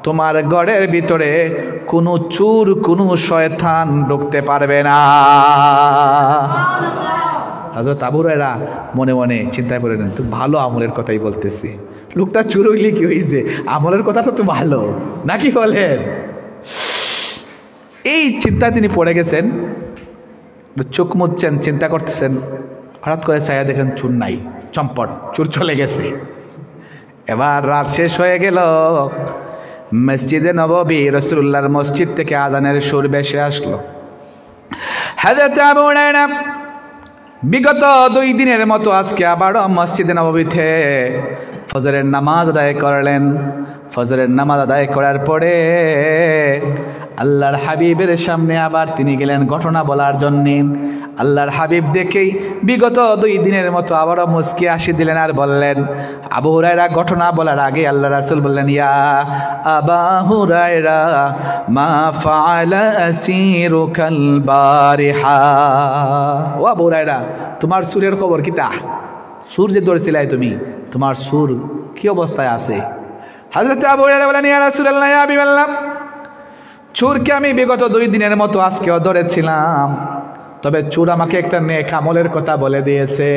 তোমার ঘরের ভিতরে কোনো চোর কোনো শয়তান ঢুকতে পারবে না। হযরত আবু হুরায়রা মনে মনে চিন্তায় পড়লেন, তো ভালো আমলের কথাই বলতেছি, লোকটা চোর হইলে কি হয়েছে, আমলের কথা তো ভালো নাকি বলেন? এই চিন্তায় তিনি পড়ে গেছেন, চোখ মুচ্ছেন, চিন্তা করতেছেন, হঠাৎ করে ছায়া দেখেন চোর নাই, চম্পট, চোর চলে গেছে। এবার রাত শেষ হয়ে গেল, মসজিদে নববী রাসূলুল্লাহর মসজিদ থেকে আযানের সুর ভেসে আসলো। হযরত আবু হুরায়রা বিগত 2 দিনের মতো আজকে আবারও মসজিদে নববীতে ফজরের নামাজ আদায় করলেন। ফজরের নামাজ আদায় করার পরে আল্লাহর হাবিবের সামনে আবার তিনি গেলেন ঘটনা বলার জন্য। আল্লাহর হাবিব দেখেই বিগত 2 দিনের মতো আবারও মুস্কি হাসি দিলেন আর বললেন, আবু হুরায়রা ঘটনা বলার আগে আল্লাহ রাসূল বললেন, ইয়া আবা হুরায়রা মা ফাআলা আসিরুকাল বারিহা। ও আবু হুরায়রা তোমার সুরের খবর কিতা? সুর যে ধরেছিলাই তুমি, তোমার সুর কি অবস্থায় আছে? হযরত আবু হুরায়রা বলেন, ইয়া রাসূলুল্লাহ ইয়া হাবিবাল্লাহ, চোরকে আমি বিগত 2 দিনের মতো আজকেও ধরেছিলাম, তবে চোর আমাকে একটা নেক আমলের কথা বলে দিয়েছে,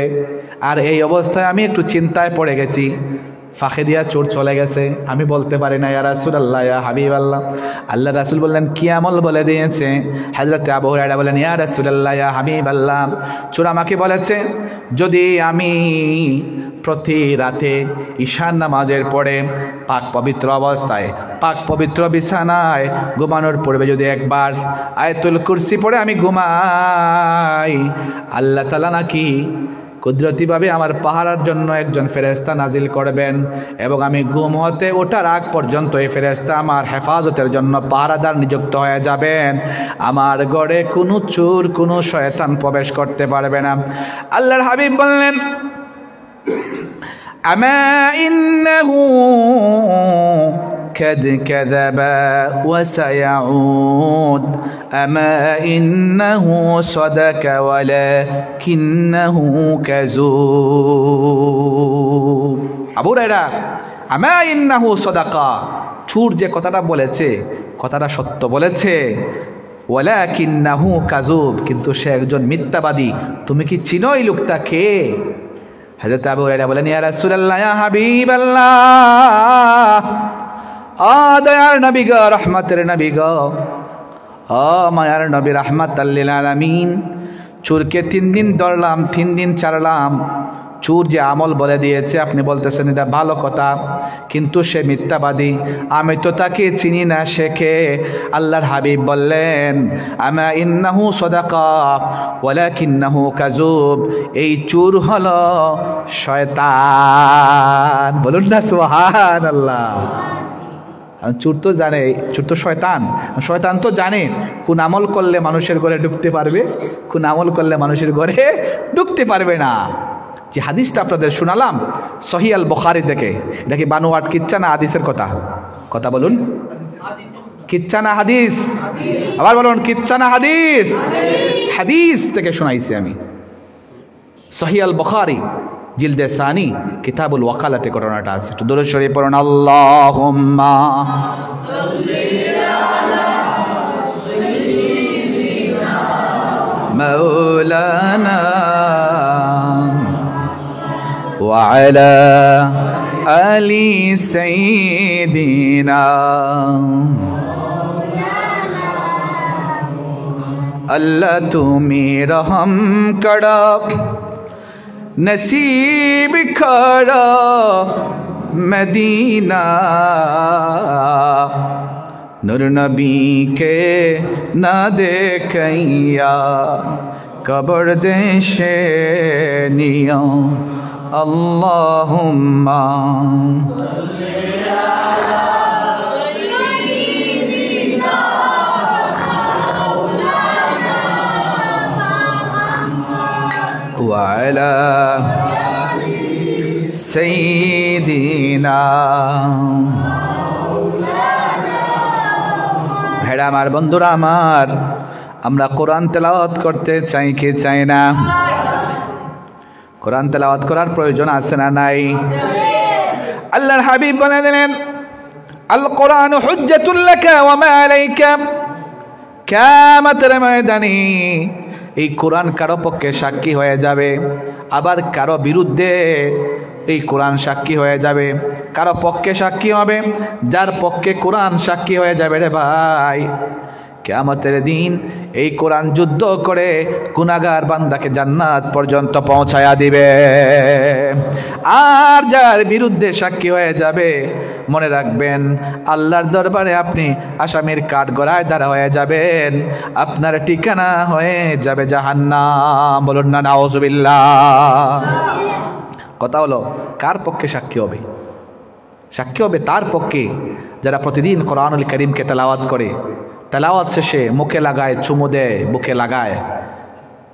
আর এই অবস্থায় আমি একটু চিন্তায় পড়ে গেছি, ফাঁকে দিয়া চোর চলে গেছে, আমি বলতে পারি না ইয়া রাসূলুল্লাহ ইয়া হাবিবাল্লাহ। আল্লাহ রাসূল বললেন, কি আমল বলে দিয়েছে? হযরত আবু হুরায়রা বলেন, ইয়া রাসূলুল্লাহ ইয়া হাবিবাল্লাহ, চোর আমাকে বলেছে যদি আমি প্রতি রাতে ঈশান নামাজের পরে পাক পবিত্র অবস্থায় পাক পবিত্র বিছানায় ঘুমানোর পূর্বে যদি একবার আয়াতুল কুরসি পড়ে আমি ঘুমাই, আল্লাহ তাআলা নাকি কুদরতিভাবে আমার পাহারার জন্য একজন ফেরেশতা নাজিল করবেন এবং আমি ঘুম হতে ওঠার আগ পর্যন্ত এই ফেরেশতা আমার হেফাজতের জন্য পাহারাদার নিযুক্ত হয়ে যাবেন। আমার ঘরে কোনো চোর কোনো শয়তান প্রবেশ করতে পারবে না। আল্লাহর হাবিব বললেন, আমা ইন্নাহু كد كذب وسيعود أما إنه صدق ولكنه كذوب। আবু হুরায়রা আমা ইন্নাহু সাদাকা, চোর যে কথাটা বলেছে কথাটা সত্য বলেছে, ওয়ালাকিন্নাহু কাযুব, কিন্তু সে একজন মিথ্যাবাদী। তুমি কি চিনো এই লোকটা কে? হযরত আবু হুরায়রা বলেন, ইয়া রাসূলুল্লাহ ইয়া হাবিবাল্লাহ, দয়ার নবী গো, রহমতের নবী গো, মায়ার নবী রাহমাতাল লিল আলামিন, চোরকে 3 দিন ধরলাম 3 দিন ছাড়লাম, চোর যে আমল বলে দিয়েছে, আপনি বলতেছেন এটা ভালো কথা, কিন্তু সে মিথ্যাবাদী, আমি তো তাকে চিনি না, সে কে? আল্লাহর হাবিব বললেন, আমা ইন্নাহু সাদাকা ওয়ালাকিন্নাহু কাযুব, এই চোর হলো শয়তান। বলুন না সুবহানাল্লাহ। চোর তো জানে, চোর তো শয়তান, শয়তান তো জানে কোন আমল করলে মানুষের ঘরে ঢুকতে পারবে, কোন আমল করলে মানুষের ঘরে ঢুকতে পারবে না। যে হাদিসটা আপনাদের শোনালাম সহিহ আল বুখারী থেকে, এটা কি বানোয়াট কিচ্ছা না হাদিসের কথা? কথা বলুন, কিচ্ছা না হাদিস? আবার বলুন, কিচ্ছা না হাদিস? হাদিস থেকে শোনাইছি আমি। সহিহ আল বুখারী জিলদে সানি কিতাবুল ওয়াকালাতে ঘটনাটা আছে। একটু দরুদ শরীফ পড়ুন। আল্লাহুম্মা সাল্লি আলা সাইয়্যিদিনা মাওলানা ওয়া আলা আলি সাইয়্যিদিনা। আল্লাহ তুমি রহম করো, नसीब खड़ा मदीना, नूर नबी के ना देखैया कब्र देशे निया। अल्लाहुम्मा ওয়ালা সাইয়্যিদিনা। ভাইরা আমার, বন্ধুরা আমার, আমরা কোরআন তেলাওয়াত করতে চাই কি চাই না? কোরআন তেলাওয়াত করার প্রয়োজন আছে না নাই? আল্লাহর হাবিব বলে দিলেন, আল কোরআন হুজ্জাতুল লাকা ওয়া মা আলাইকা, কিয়ামতের ময়দানে এই কোরআন কারো পক্ষে সাক্ষী হয়ে যাবে, আবার কারো বিরুদ্ধে এই কোরআন সাক্ষী হয়ে যাবে। কারো পক্ষে সাক্ষী হবে, যার পক্ষে কোরআন সাক্ষী হয়ে যাবে রে ভাই, কিয়ামতের দিন এই কোরআন যুদ্ধ করে গুনাহগার বান্দাকে জান্নাত পর্যন্ত পৌঁছায়া দিবে। আর যার বিরুদ্ধে সাক্ষী হয়ে যাবে, মনে রাখবেন আল্লাহর দরবারে আপনি আসামির কাঠগড়ায় দাঁড়া হয়ে যাবেন, আপনার ঠিকানা হয়ে যাবে জাহান্নাম। বলুন না নাউজুবিল্লাহ। কথা হলো, কার পক্ষে সাক্ষী হবে? সাক্ষী হবে তার পক্ষে যারা প্রতিদিন কোরআনুল কারীমকে তেলাওয়াত করে, তেলাওয়াত শেষে মুখে লাগায়, চুমু দেয়, বুকে লাগায়।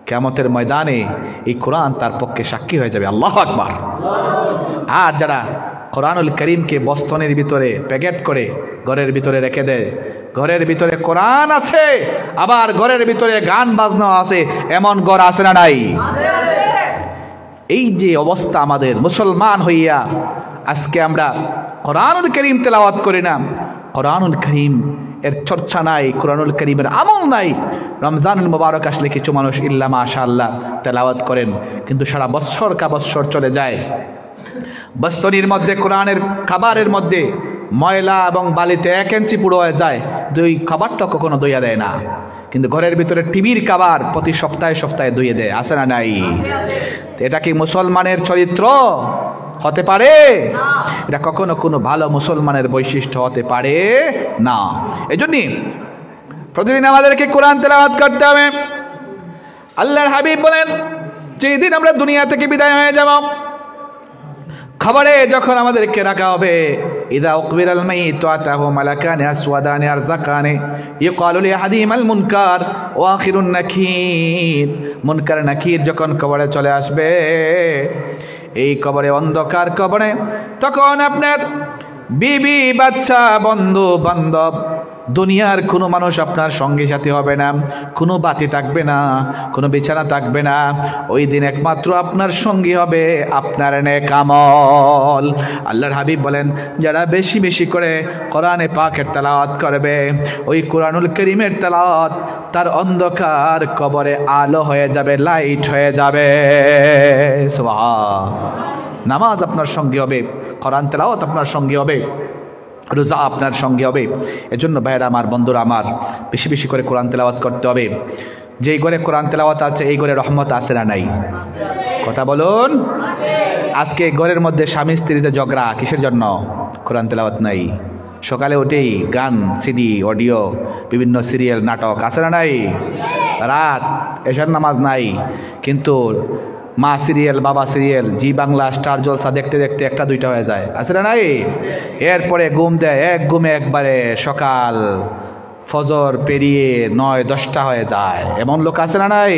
কিয়ামতের ময়দানে এই কোরআন তার পক্ষে সাক্ষী হয়ে যাবে। আল্লাহু আকবার। আর যারা কোরআনুল কারীমকে বস্তনের ভিতরে প্যাকেট করে ঘরের ভিতরে রেখে দেয়, ঘরের ভিতরে কোরআন আছে, আবার ঘরের ভিতরে গান বাজনা আছে, এমন ঘর আছে না নাই? এই যে অবস্থা আমাদের মুসলমান হইয়া আজকে আমরা কোরআনুল কারীম তেলাওয়াত করি না, কোরআনুল কারীম এর চর্চা নাই, কোরআনুল কারীমের আমল নাই। রমজানুল মুবারক আসলে কিছু মানুষ ইল্লা মাশাআল্লাহ তেলাওয়াত করেন, কিন্তু সারা বৎসর কা বৎসর চলে যায়, বস্তনির মধ্যে কোরআনের খাবারের মধ্যে ময়লা এবং বালিতে 1 ইঞ্চি পুরো হয়ে যায়, দুই খাবারটা কখনো দইয়া দেয় না। কিন্তু ঘরের ভিতরে টিভির খাবার প্রতি সপ্তাহে সপ্তাহে দইয়ে দেয়, আছে না নাই? এটা কি মুসলমানের চরিত্র হতে পারে? এটা কখনো কোনো ভালো মুসলমানের বৈশিষ্ট্য হতে পারে না। এজন্য প্রতিদিন আমাদেরকে কোরআন তেলাওয়াত করতে হবে। আল্লাহর হাবিব বলেন, যেদিন আমরা দুনিয়া থেকে বিদায় হয়ে যাব, খবরে যখন আমাদেরকে রাখা হবে, ইদা উকবিরাল মাইত আতাহু মালাকানি আসওয়াদানি আরযাকানি ইয়কালু লিআহাদিহিমাল মুনকার ওয়া আখিরুন নাকির। মুনকার নাকির যখন কবরে চলে আসবে, এই কবরে, অন্ধকার কবরে, তখন আপনার বিবি, বাচ্চা, বন্ধু বান্ধব, দুনিয়ার কোনো মানুষ আপনার সঙ্গী সাথী হবে না, কোনো বাতি থাকবে না, কোনো বিছানা থাকবে না। ওই দিন একমাত্র আপনার সঙ্গী হবে আপনার নেক আমল। আল্লাহর হাবিব বলেন, যারা বেশি বেশি করে কোরআনে পাকের তেলাওয়াত করবে, ওই কোরআনুল কারীমের তেলাওয়াত তার অন্ধকার কবরে আলো হয়ে যাবে, লাইট হয়ে যাবে। সুবহান। নামাজ আপনার সঙ্গী হবে, কোরআন তেলাওয়াত আপনার সঙ্গী হবে, রোজা আপনার সঙ্গে হবে। এজন্য ভাইরা আমার, বন্ধুরা আমার, বেশি বেশি করে কোরআন তেলাওয়াত করতে হবে। যেই ঘরে কোরআন তেলাওয়াত আছে, এই ঘরে রহমত আছে না নাই? কথা বলুন। আজকে ঘরের মধ্যে স্বামী স্ত্রীতে ঝগড়া কিসের জন্য? কোরআন তেলাওয়াত নাই। সকালে উঠেই গান, সিডি, অডিও, বিভিন্ন সিরিয়াল, নাটক আছে না নাই? রাত এশার নামাজ নাই, কিন্তু মা সিরিয়াল, বাবা সিরিয়াল, জি বাংলা, স্টার জলসা দেখতে দেখতে একটা দুইটা হয়ে যায়, আছে না নাই? এরপরে ঘুম দেয়, এক ঘুমে একবারে সকাল ফজর পেরিয়ে 9-10টা হয়ে যায়, এমন লোক আছে না নাই?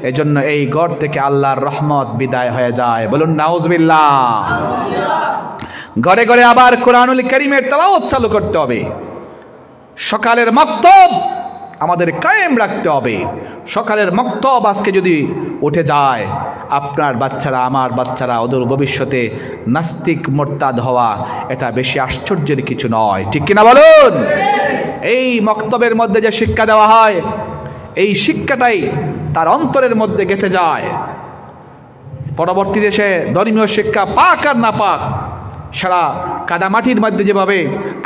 এজন্য এই ঘর থেকে আল্লাহর রহমত বিদায় হয়ে যায়, বলুন নাউজুবিল্লাহ। ঘরে ঘরে আবার কোরআনুল কারীমের তেলাওয়াত চালু করতে হবে। সকালের মাকতব আমাদের কায়েম রাখতে হবে। সকালের মাকতব আজকে যদি উঠে যায়, আপনার বাচ্চারা, আমার বাচ্চারা, ওদের ভবিষ্যতে নাস্তিক মোরতাদ হওয়া এটা বেশি আশ্চর্যের কিছু নয়, ঠিক কিনা বলুন? এই মাকতবের মধ্যে যে শিক্ষা দেওয়া হয়, এই শিক্ষাটাই তার অন্তরের মধ্যে গেঁথে যায়। পরবর্তীতে সে ধর্মীয় শিক্ষা পাক আর না পাক, সারা কাদামাটির মধ্যে যেভাবে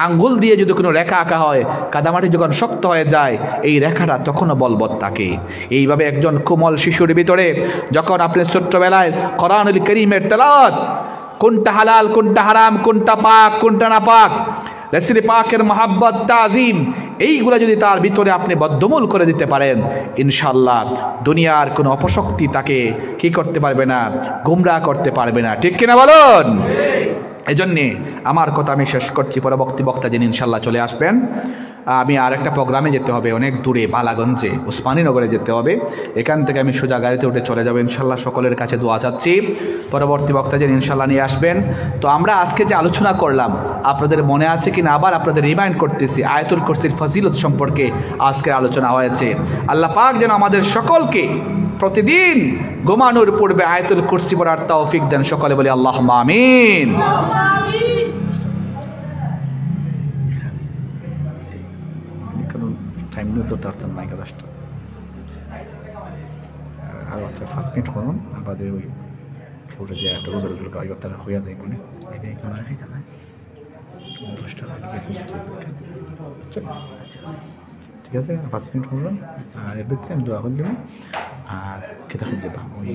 আঙ্গুল দিয়ে যদি কোনো রেখা আঁকা হয়, কাদামাটি যখন শক্ত হয়ে যায় এই রেখাটা তখনও বলবৎ থাকে। এইভাবে একজন কোমল শিশুর ভিতরে যখন আপনি ছোট্টবেলায় কোরআনুল কারীমের তেলাওয়াত, কোনটা হালাল, কোনটা হারাম, কোনটা পাক, কোনটা না পাক, রাসূল পাকের মহাব্বত, তাজিম, এইগুলা যদি তার ভিতরে আপনি বদ্ধমূল করে দিতে পারেন, ইনশাআল্লাহ দুনিয়ার কোনো অপশক্তি তাকে কি করতে পারবে না, গুমরাহ করতে পারবে না, ঠিক কিনা বলুন? এজন্যে আমার কথা আমি শেষ করছি। পরবর্তী বক্তা যিনি ইনশাল্লাহ চলে আসবেন, আমি আর একটা প্রোগ্রামে যেতে হবে, অনেক দূরে বালাগঞ্জে, উসমানীনগরে যেতে হবে। এখান থেকে আমি সোজা গাড়িতে উঠে চলে যাবো ইনশাল্লাহ। সকলের কাছে দোয়া চাচ্ছি পরবর্তী বক্তা যিনি ইনশাল্লাহ নিয়ে আসবেন। তো আমরা আজকে যে আলোচনা করলাম, আপনাদের মনে আছে কিনা আবার আপনাদের রিমাইন্ড করতেছি, আয়াতুল কুরসির ফজিলত সম্পর্কে আজকের আলোচনা হয়েছে। আল্লাহ পাক যেন আমাদের সকলকে প্রতিদিন ঘুমানোর পূর্বে আয়াতুল কুরসি পড়ার তৌফিক দেন। সকলে বলি আল্লাহুম্মা আমিন। টাইম নিয়ে তো তারতাম না, 11টা আর আচ্ছা 5 মিনিট করুন, আমাদের ওই খেউটে যে একটা রোজগুলো কাজ তারা হয়ে যায় কোনে এই কোন রাখি না 10টা আগে ঠিক আছে। 5 মিনিট করুন আর এর ভিতরে আমি দোয়া করে দেব আর খেতে দেবা ওই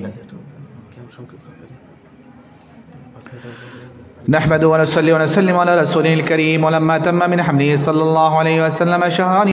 نحمد ونصلي ونسلم على رسوله الكريم ولما تم من حمله صلى الله عليه وسلم شهران